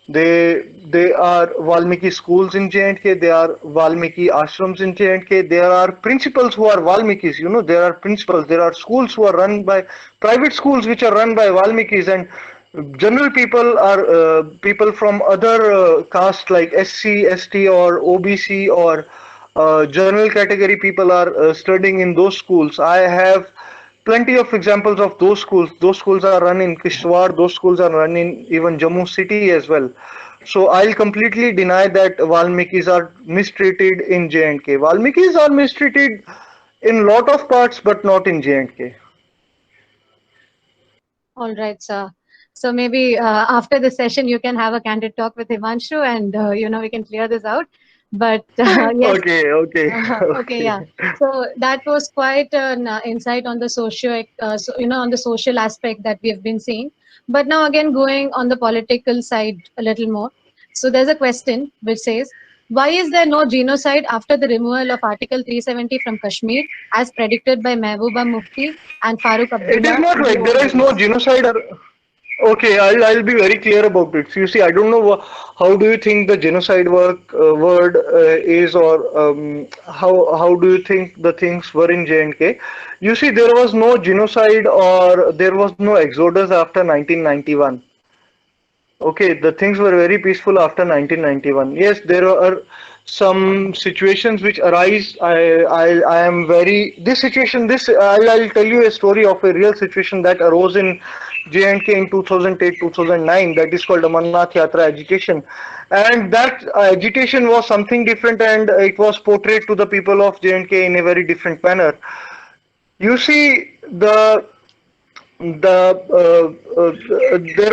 They are Valmiki schools in J&K. They are Valmiki ashrams in J&K. There are principals who are Valmikis. You know, there are principals. There are schools who are run by private schools which are run by Valmikis, and general people are people from other castes like SC, ST, or OBC, or general category people are studying in those schools. I have plenty of examples of those schools. Those schools are run in Kishtwar, those schools are run in even Jammu city as well. So I'll completely deny that Valmikis are mistreated in J&K. Valmikis are mistreated in lot of parts, but not in J&K. All right, sir. So maybe after the session, you can have a candid talk with Himanshu, and we can clear this out. But yes, Okay. okay, yeah. So that was quite an insight on the on the social aspect that we have been seeing. But now again, going on the political side a little more. So there's a question which says, why is there no genocide after the removal of Article 370 from Kashmir, as predicted by Mehbooba Mufti and Farooq It is Abdullah not in the like old there is no days? genocide. Okay, I'll be very clear about it. So you see, I don't know how do you think the genocide word is, or how do you think the things were in J&K? You see, there was no genocide or there was no exodus after 1991. Okay, the things were very peaceful after 1991. Yes, some situations which arise. I am very this situation. This I'll tell you a story of a real situation that arose in J&K in 2008 2009. That is called Amarnath Yatra agitation, and that agitation was something different, and it was portrayed to the people of J&K in a very different manner. You see, there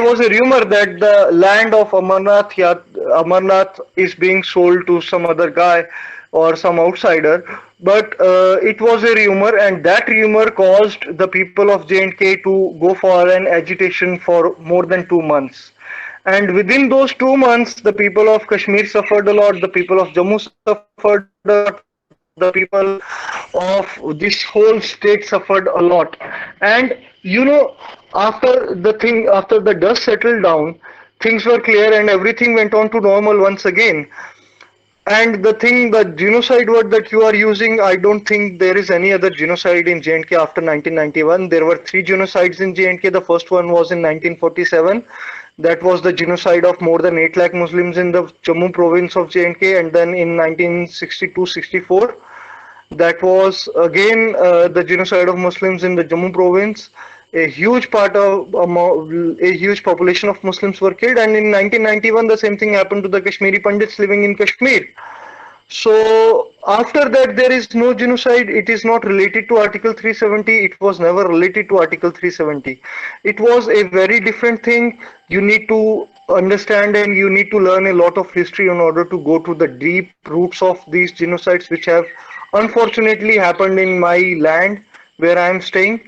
was a rumor that the land of Amarnath is being sold to some other guy or some outsider, but it was a rumor, and that rumor caused the people of J&K to go for an agitation for more than 2 months. And within those 2 months, the people of Kashmir suffered a lot, the people of Jammu suffered a lot, the people of this whole state suffered a lot. And after the dust settled down, things were clear and everything went on to normal once again. And the genocide word that you are using, I don't think there is any other genocide in J&K after 1991. There were three genocides in J&K. The first one was in 1947. That was the genocide of more than 8 lakh Muslims in the Jammu province of J&K. And then in 1962-64, that was again the genocide of Muslims in the Jammu province. A huge population of Muslims were killed, and in 1991 the same thing happened to the Kashmiri Pandits living in Kashmir. So after that there is no genocide. It is not related to Article 370. It was never related to Article 370. It was a very different thing. You need to understand and you need to learn a lot of history in order to go to the deep roots of these genocides, which have unfortunately happened in my land where I am staying.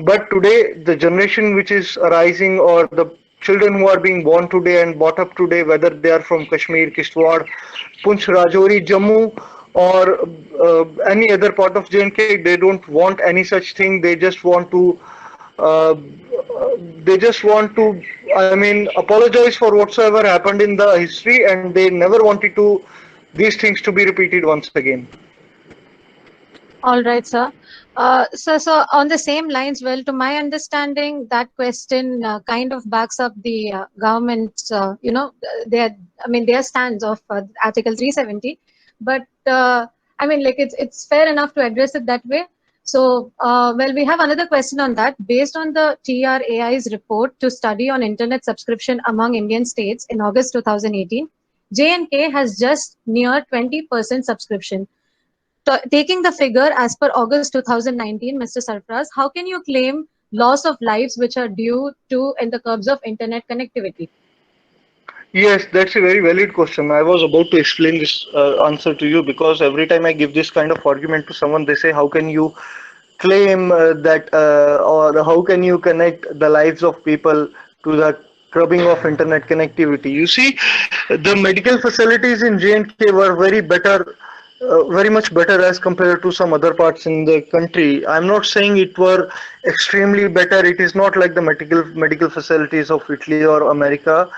But today, the generation which is arising, or the children who are being born today and brought up today, whether they are from Kashmir, Kishtwar, Punch, Rajouri, Jammu, or any other part of J&K, they don't want any such thing. Uh, I mean, apologize for whatsoever happened in the history, and they never wanted to these things to be repeated once again. All right, sir. So on the same lines, well, to my understanding, that question kind of backs up the government's, their stance of Article 370. But I mean, like it's fair enough to address it that way. So, well, we have another question on that. Based on the TRAI's report to study on internet subscription among Indian states in August 2018, J&K has just near 20% subscription. Taking the figure as per August 2019, Mr. Sarfaraz, how can you claim loss of lives which are due to in the curbs of internet connectivity? Yes, that's a very valid question. I was about to explain this answer to you, because every time I give this kind of argument to someone, they say, how can you claim or how can you connect the lives of people to the curbing of internet connectivity? You see, the medical facilities in J&K were very much better as compared to some other parts in the country. I'm not saying it were extremely better. It is not like the medical facilities of Italy or America.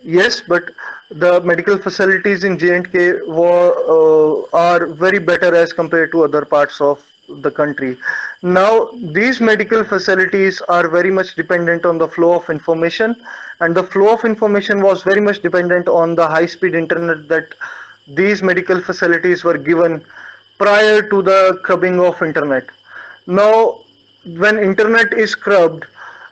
Yes, but the medical facilities in J&K are very better as compared to other parts of the country. Now, these medical facilities are very much dependent on the flow of information, and the flow of information was very much dependent on the high-speed internet that these medical facilities were given prior to the curbing of internet. Now, when internet is scrubbed,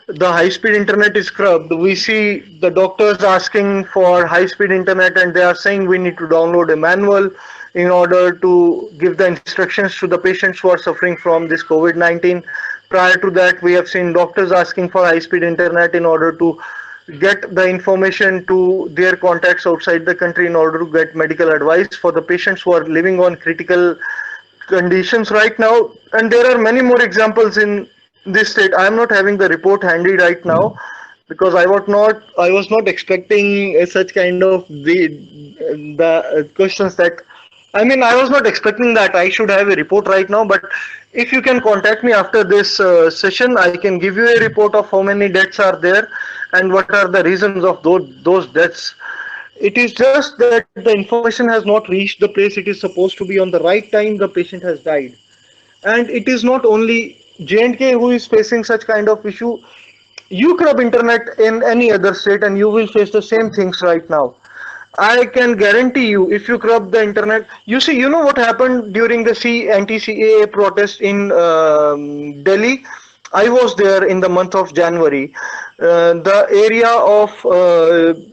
the high speed internet is scrubbed, we see the doctors asking for high speed internet, and they are saying we need to download a manual in order to give the instructions to the patients who are suffering from this COVID-19. Prior to that, we have seen doctors asking for high speed internet in order to get the information to their contacts outside the country in order to get medical advice for the patients who are living on critical conditions right now. And there are many more examples in this state. I am not having the report handy right now, because I was not expecting such kind of the questions that, I mean, I was not expecting that I should have a report right now. But if you can contact me after this session, I can give you a report of how many deaths are there and what are the reasons of those deaths. It is just that the information has not reached the place it is supposed to be on the right time the patient has died. And it is not only J&K who is facing such kind of issue. You club internet in any other state and you will face the same things right now. I can guarantee you, if you corrupt the internet, you see, you know what happened during the anti-CAA protest in Delhi? I was there in the month of January. The area of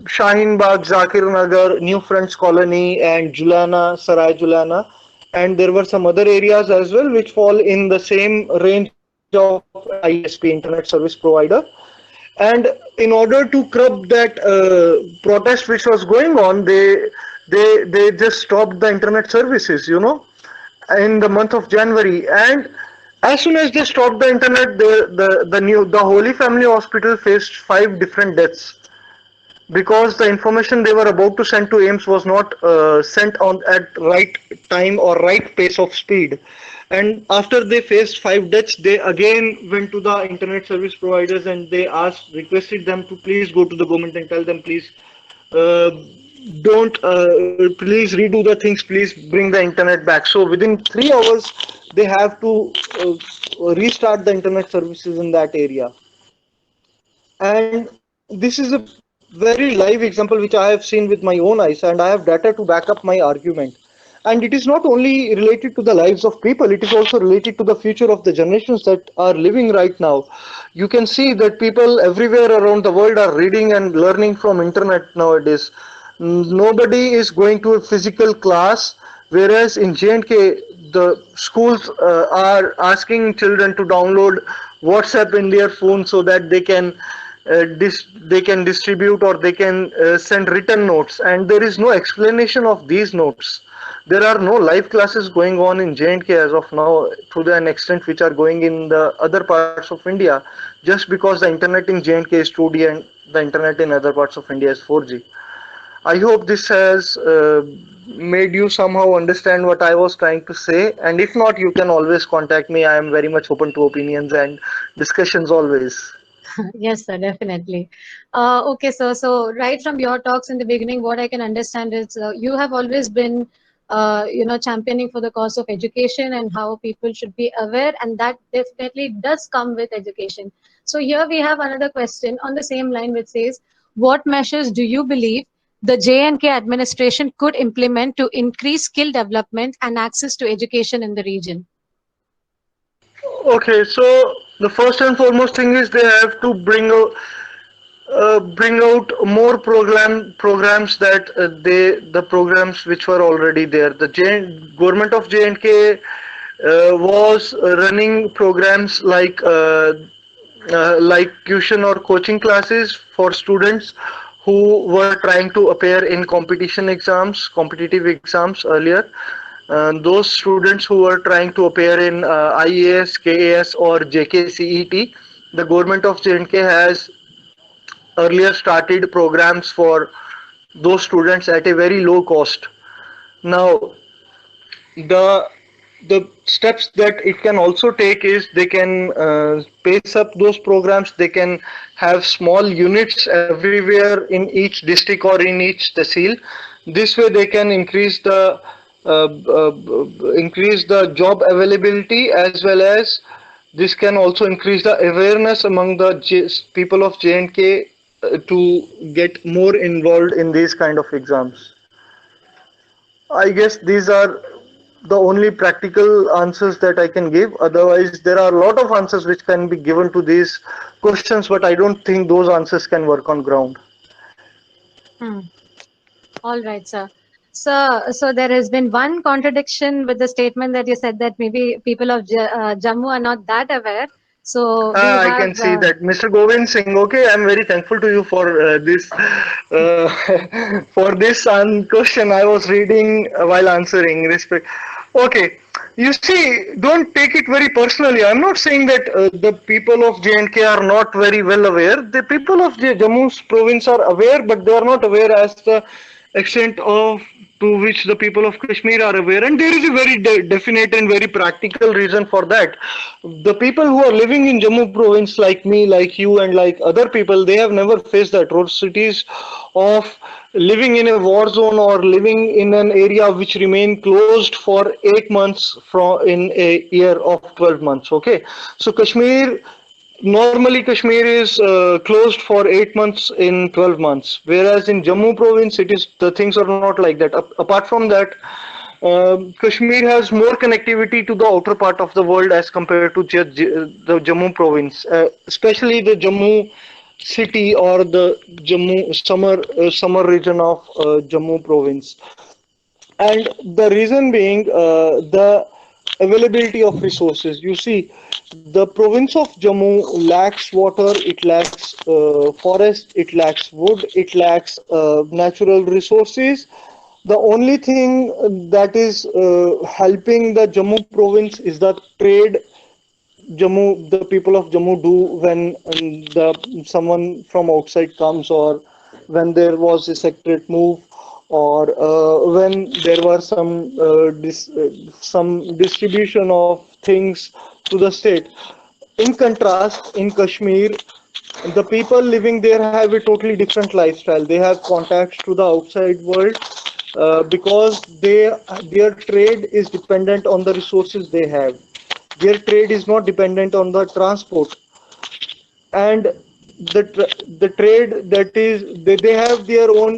Shaheen Bagh, Zakir Nagar, New Friends Colony, and Julana, Sarai Julana, and there were some other areas as well which fall in the same range of an ISP, Internet Service Provider. And in order to curb that protest which was going on, they just stopped the internet services, in the month of January. And as soon as they stopped the internet, the Holy Family Hospital faced 5 different deaths because the information they were about to send to AIMS was not sent on at right time or right pace of speed. And after they faced 5 deaths, they again went to the internet service providers and they requested them to please go to the government and tell them, please uh, don't please redo the things, please bring the internet back. So within 3 hours, they have to restart the internet services in that area. And this is a very live example which I have seen with my own eyes, and I have data to back up my argument. And it is not only related to the lives of people, it is also related to the future of the generations that are living right now. You can see that people everywhere around the world are reading and learning from internet nowadays. Nobody is going to a physical class, whereas in J&K, the schools are asking children to download WhatsApp in their phone so that they can distribute or they can send written notes, and there is no explanation of these notes. There are no live classes going on in J&K as of now to an extent which are going in the other parts of India, just because the internet in J&K is 2D and the internet in other parts of India is 4G. I hope this has made you somehow understand what I was trying to say. And if not, you can always contact me. I am very much open to opinions and discussions always. Yes, sir, definitely. Okay, sir. So, right from your talks in the beginning, what I can understand is you have always been, championing for the cause of education and how people should be aware, and that definitely does come with education. So, here we have another question on the same line, which says, what measures do you believe the J&K administration could implement to increase skill development and access to education in the region? Okay, so the first and foremost thing is they have to bring out more programs that the programs which were already there. The government of J&K was running programs like tuition or coaching classes for students who were trying to appear in competitive exams earlier. Those students who were trying to appear in IAS, KAS, or JKCET, the government of J&K has earlier started programs for those students at a very low cost. Now, the the steps that it can also take is they can pace up those programs. They can have small units everywhere in each district or in each tehsil. This way they can increase the job availability, as well as this can also increase the awareness among the people of J&K to get more involved in these kind of exams. I guess these are the only practical answers that I can give. Otherwise, there are a lot of answers which can be given to these questions, but I don't think those answers can work on ground. Hmm. All right, sir. So there has been one contradiction with the statement that you said that maybe people of Jammu are not that aware. So we I have, can see that. Mr. Govind Singh, okay, I'm very thankful to you for this for this question I was reading while answering. Respect. Okay, you see, don't take it very personally. I'm not saying that the people of J&K are not very well aware. The people of Jammu's province are aware, but they are not aware as the extent of to which the people of Kashmir are aware, and there is a very definite and very practical reason for that. The people who are living in Jammu province, like me, like you, and like other people, they have never faced the atrocities of living in a war zone or living in an area which remain closed for 8 months from in a year of 12 months. Okay, so Kashmir Normally, Kashmir is closed for 8 months in 12 months, whereas in Jammu province, it is the things are not like that. Apart from that, Kashmir has more connectivity to the outer part of the world as compared to just the Jammu province, especially the Jammu city or the Jammu summer region of Jammu province. And the reason being the availability of resources. You see, the province of Jammu lacks water, it lacks forest, it lacks wood, it lacks natural resources. The only thing that is helping the Jammu province is the trade Jammu, the people of Jammu do when someone from outside comes, or when there was a secret move, or when there were some distribution of things to the state. In contrast, in Kashmir, the people living there have a totally different lifestyle. They have contacts to the outside world because their trade is dependent on the resources they have. Their trade is not dependent on the transport, and the trade that is they have their own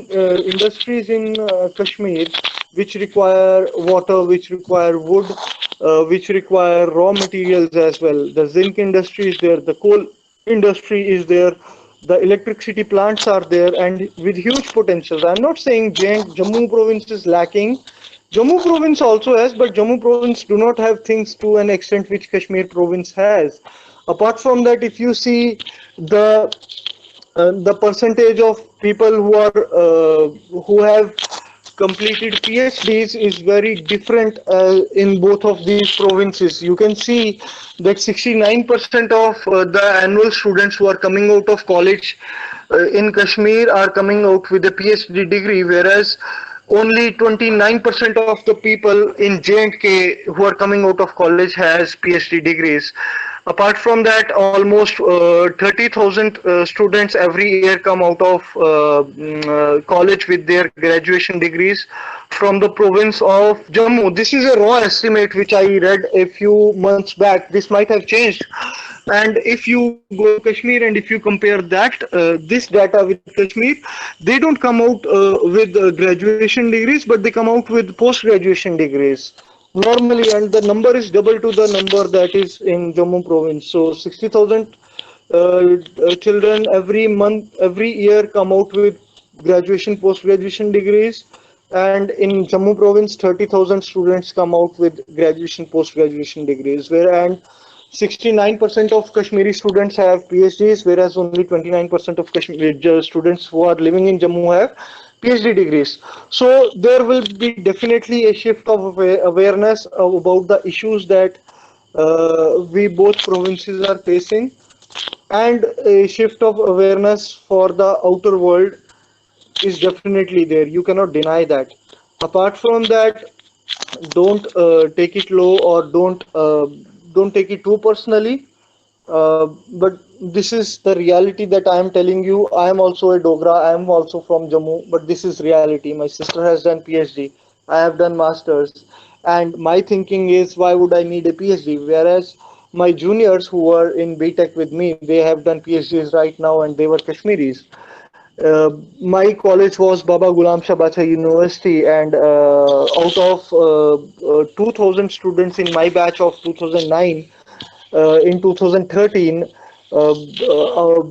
industries in Kashmir, which require water, which require wood, which require raw materials as well. The zinc industry is there, the coal industry is there, the electricity plants are there, and with huge potentials. I'm not saying Jammu province is lacking. Jammu province also has, but Jammu province do not have things to an extent which Kashmir province has. Apart from that, if you see the the percentage of people who have completed PhDs is very different in both of these provinces. You can see that 69% of the annual students who are coming out of college in Kashmir are coming out with a PhD degree, whereas only 29% of the people in J&K who are coming out of college has PhD degrees. Apart from that, almost 30,000 students every year come out of college with their graduation degrees from the province of Jammu. This is a raw estimate which I read a few months back. This might have changed. And if you go to Kashmir and if you compare that this data with Kashmir, they don't come out with graduation degrees, but they come out with post-graduation degrees normally, and the number is double to the number that is in Jammu province. So 60,000 children every month, every year come out with graduation, post-graduation degrees, and in Jammu province, 30,000 students come out with graduation, post-graduation degrees. Where and 69% of Kashmiri students have PhDs, whereas only 29% of Kashmiri students who are living in Jammu have PhD degrees. So there will be definitely a shift of awareness about the issues that we both provinces are facing, and a shift of awareness for the outer world is definitely there. You cannot deny that. Apart from that, don't take it low, or don't take it too personally. But this is the reality that I am telling you. I am also a Dogra. I am also from Jammu, but this is reality. My sister has done PhD. I have done masters, and my thinking is, why would I need a PhD? Whereas my juniors who were in BTech with me, they have done PhDs right now, and they were Kashmiris. My college was Baba Ghulam Shah Bacha University, and out of 2,000 students in my batch of 2009, in 2013, uh, uh,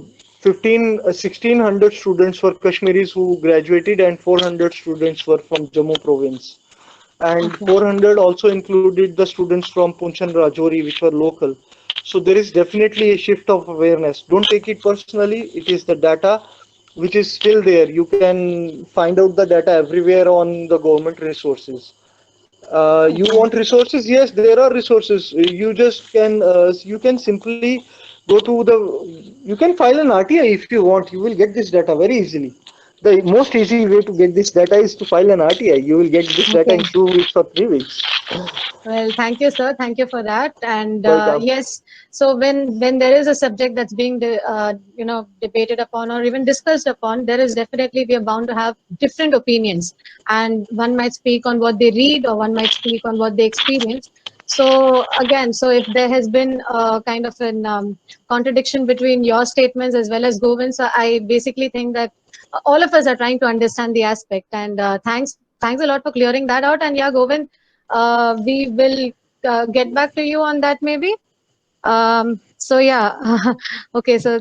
1,600 students were Kashmiris who graduated, and 400 students were from Jammu province. And Okay. 400 also included the students from Punch and Rajouri, which were local. So there is definitely a shift of awareness. Don't take it personally. It is the data which is still there. You can find out the data everywhere on the government resources. You Okay. want resources? Yes, there are resources. You can simply go to the you can file an RTI if you want. You will get this data very easily. The most easy way to get this data is to file an RTI. You will get this data Okay. in 2 weeks or 3 weeks. Well, thank you, sir. Thank you for that. And Welcome. yes, so when there is a subject that's being debated upon or even discussed upon, there is definitely we are bound to have different opinions, and one might speak on what they read, or one might speak on what they experience. So again, so if there has been kind of an contradiction between your statements as well as Govind's, so I basically think that all of us are trying to understand the aspect. And thanks a lot for clearing that out. And yeah, Govind, we will get back to you on that maybe. So yeah, okay. So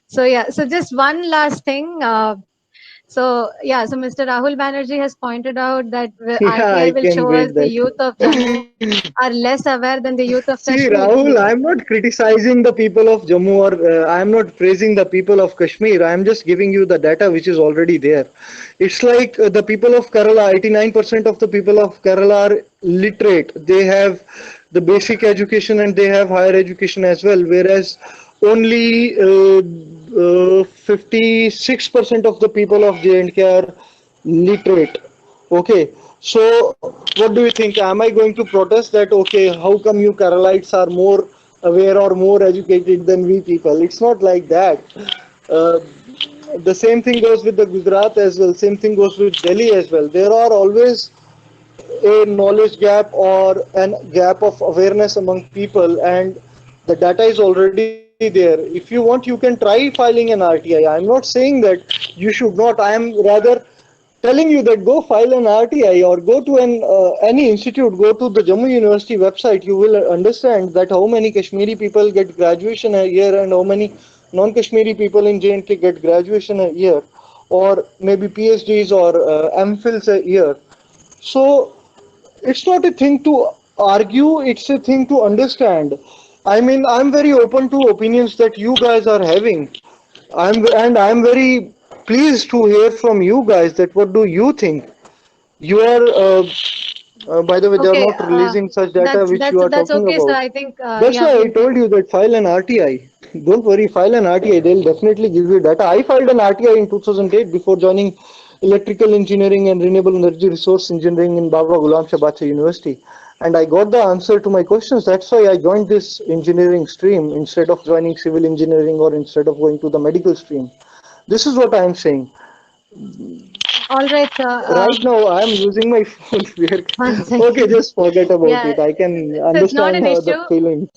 just one last thing. So yeah, so Mr. Rahul Banerjee has pointed out that the Yeah, I RTI will can show us read the that. youth of Jammu are less aware than the youth of See, Kashmir. Rahul, I'm not criticizing the people of Jammu or I'm not praising the people of Kashmir. I'm just giving you the data which is already there. It's like the people of Kerala, 89% of the people of Kerala are literate. They have the basic education and they have higher education as well, whereas only 56% of the people of J&K are literate. Okay, so what do you think? Am I going to protest that? Okay, how come you Keralites are more aware or more educated than we people? It's not like that. Uh, the same thing goes with the Gujarat as well. Same thing goes with Delhi as well. There are always a knowledge gap or a gap of awareness among people, and the data is already there. If you want, you can try filing an RTI. I'm not saying that you should not. I am rather telling you that go file an RTI or go to any institute, go to the Jammu University website. You will understand that how many Kashmiri people get graduation a year and how many non-Kashmiri people in J&K get graduation a year, or maybe PhDs or MPhils a year. So it's not a thing to argue, it's a thing to understand. I mean, I'm very open to opinions that you guys are having. I'm very pleased to hear from you guys that what do you think. You are by the way, they are Okay, not releasing such data that's which that's you are that's talking okay. So about. I think That's yeah, why I told you that file an RTI. Don't worry, file an RTI. They'll definitely give you data. I filed an RTI in 2008 before joining electrical engineering and renewable energy resource engineering in Baba Ghulam Shah Bacha University. And I got the answer to my questions. That's why I joined this engineering stream instead of joining civil engineering or instead of going to the medical stream. This is what I am saying. all right, sir. Right now, I am using my phone here. One Okay, second. just forget about Yeah, it. I can so it's not understand an how the issue. feeling.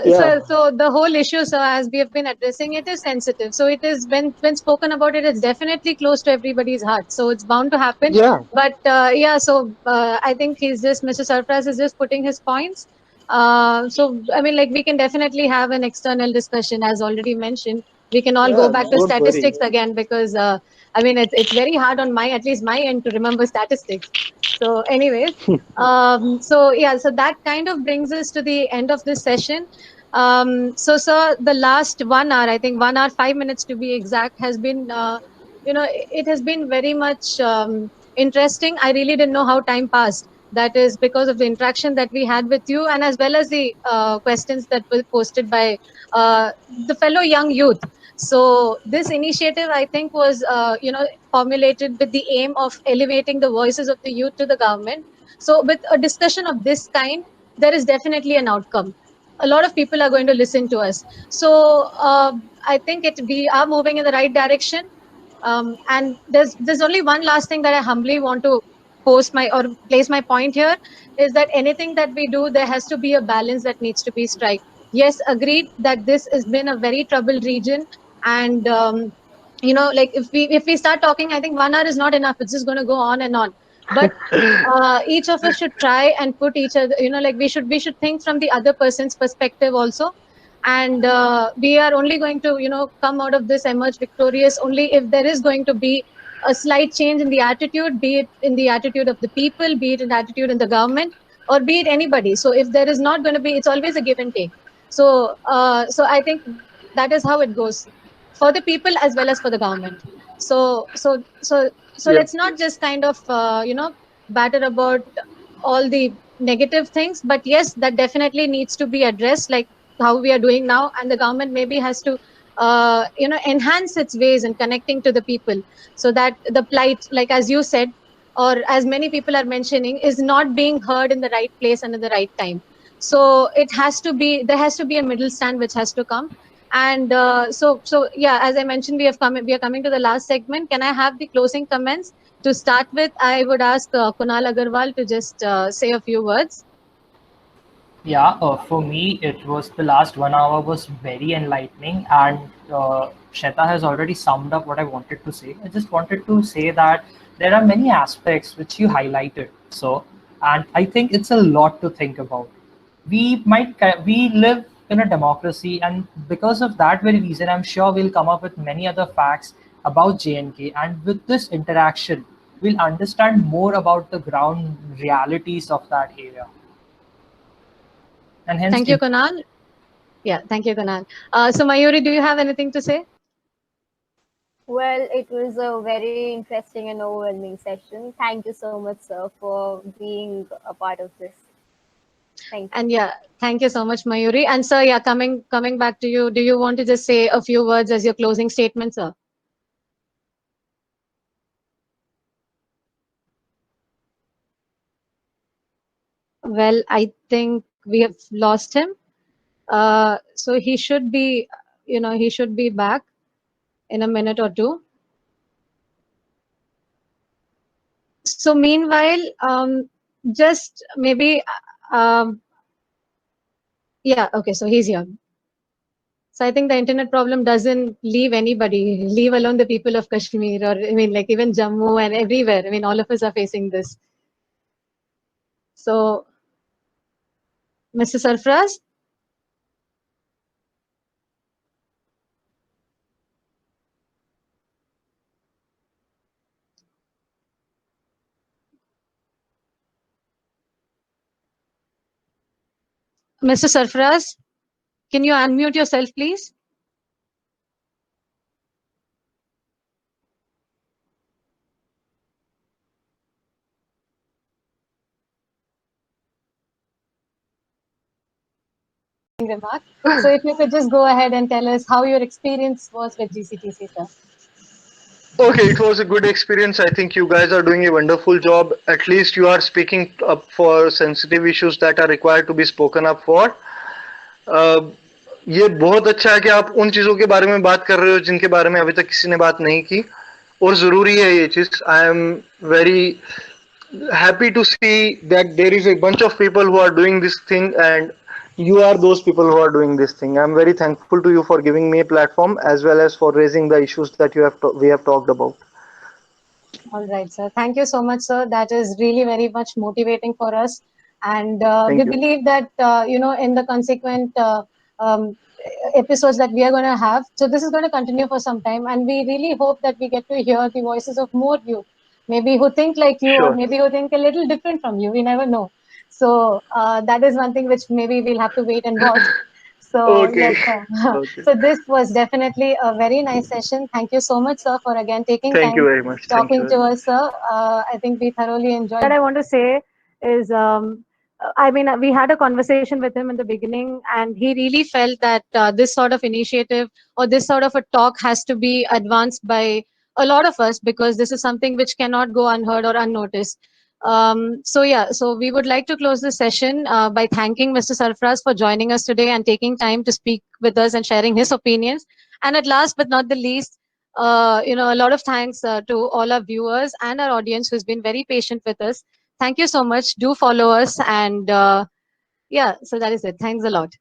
So, Yeah, so the whole issue, so as we have been addressing it, is sensitive. So it is when spoken about it, it's definitely close to everybody's heart. So it's bound to happen. yeah, But yeah, so I think Mr. Sarfraz is just putting his points. So I mean, like we can definitely have an external discussion, as already mentioned. We can all go yeah. back to Don't worry. statistics again because I mean it's very hard on my at least my end to remember statistics. So, anyways, so yeah, so that kind of brings us to the end of this session. So, sir, the last 1 hour, I think 1 hour, 5 minutes to be exact, has been, it has been very much interesting. I really didn't know how time passed. That is because of the interaction that we had with you, and as well as the questions that were posted by the fellow young youth. So, this initiative, I think, was, formulated with the aim of elevating the voices of the youth to the government. So, with a discussion of this kind, there is definitely an outcome. A lot of people are going to listen to us. So, I think we are moving in the right direction. And there's only one last thing that I humbly want to post my or place my point here is that anything that we do, there has to be a balance that needs to be struck. Yes, agreed that this has been a very troubled region, and like if we start talking, I think 1 hour is not enough. It's just going to go on and on. But each of us should try and put each other, like we should think from the other person's perspective also, and we are only going to come out of this emerge victorious only if there is going to be a slight change in the attitude, be it in the attitude of the people, be it in the attitude in the government, or be it anybody. So if there is not going to be, it's always a give and take. So I think that is how it goes for the people as well as for the government. So let's Yeah, not just kind of batter about all the negative things, but yes, that definitely needs to be addressed, like how we are doing now, and the government maybe has to enhance its ways in connecting to the people, so that the plight, like as you said, or as many people are mentioning, is not being heard in the right place and in the right time. So there has to be a middle stand which has to come. And so yeah, as I mentioned, we are coming to the last segment. Can I have the closing comments? To start with, I would ask Kunal Agarwal to just say a few words. Yeah, for me, it was the last 1 hour was very enlightening, and Sheta has already summed up what I wanted to say. I just wanted to say that there are many aspects which you highlighted. So, and I think it's a lot to think about. We live in a democracy, and because of that very reason, I'm sure we'll come up with many other facts about JNK, and with this interaction, we'll understand more about the ground realities of that area, and hence Thank you, Kunal. Yeah, thank you, Kunal. So Mayuri, do you have anything to say? Well, it was a very interesting and overwhelming session. Thank you so much, sir, for being a part of this. Thank you. And yeah, thank you so much, Mayuri. And sir, yeah, coming back to you, do you want to just say a few words as your closing statement, sir? Well, I think we have lost him. So he should be, he should be back in a minute or two. So meanwhile, just maybe, yeah, okay, so he's here. So I think the internet problem doesn't leave anybody, leave alone the people of Kashmir, or I mean, like even Jammu and everywhere. I mean, all of us are facing this. So, Mr. Sarfraz, Mr. Sarfraz, can you unmute yourself, please? Remark. So if you could just go ahead and tell us how your experience was with GCTC, sir. Okay, it was a good experience. I think you guys are doing a wonderful job. At least you are speaking up for sensitive issues that are required to be spoken up for. ये बहुत अच्छा है कि आप उन चीज़ों के बारे में बात कर रहे हो जिनके बारे में अभी तक किसी ने बात नहीं की, और ज़रूरी है ये चीज़. I am very happy to see that there is a bunch of people who are doing this thing, and you are those people who are doing this thing. I'm very thankful to you for giving me a platform as well as for raising the issues that we have talked about. All right, sir. Thank you so much, sir. That is really very much motivating for us. And we Thank you. believe that, in the consequent um, episodes that we are going to have, so this is going to continue for some time. And we really hope that we get to hear the voices of more youth, maybe who think like you, or Sure. maybe who think a little different from you. We never know. So that is one thing which maybe we'll have to wait and watch. So Okay. yes, sir. Okay. So this was definitely a very nice session. Thank you so much, sir, for again taking Thank you time very much. Thank you talking very to much. us, sir. I think we thoroughly enjoyed. What I want to say is, I mean, we had a conversation with him in the beginning, and he really felt that this sort of initiative or this sort of a talk has to be advanced by a lot of us, because this is something which cannot go unheard or unnoticed. So yeah, so we would like to close this session by thanking Mr. Sarfraz for joining us today and taking time to speak with us and sharing his opinions. And at last but not the least, a lot of thanks to all our viewers and our audience who's been very patient with us. Thank you so much. Do follow us, and yeah, so that is it. Thanks a lot.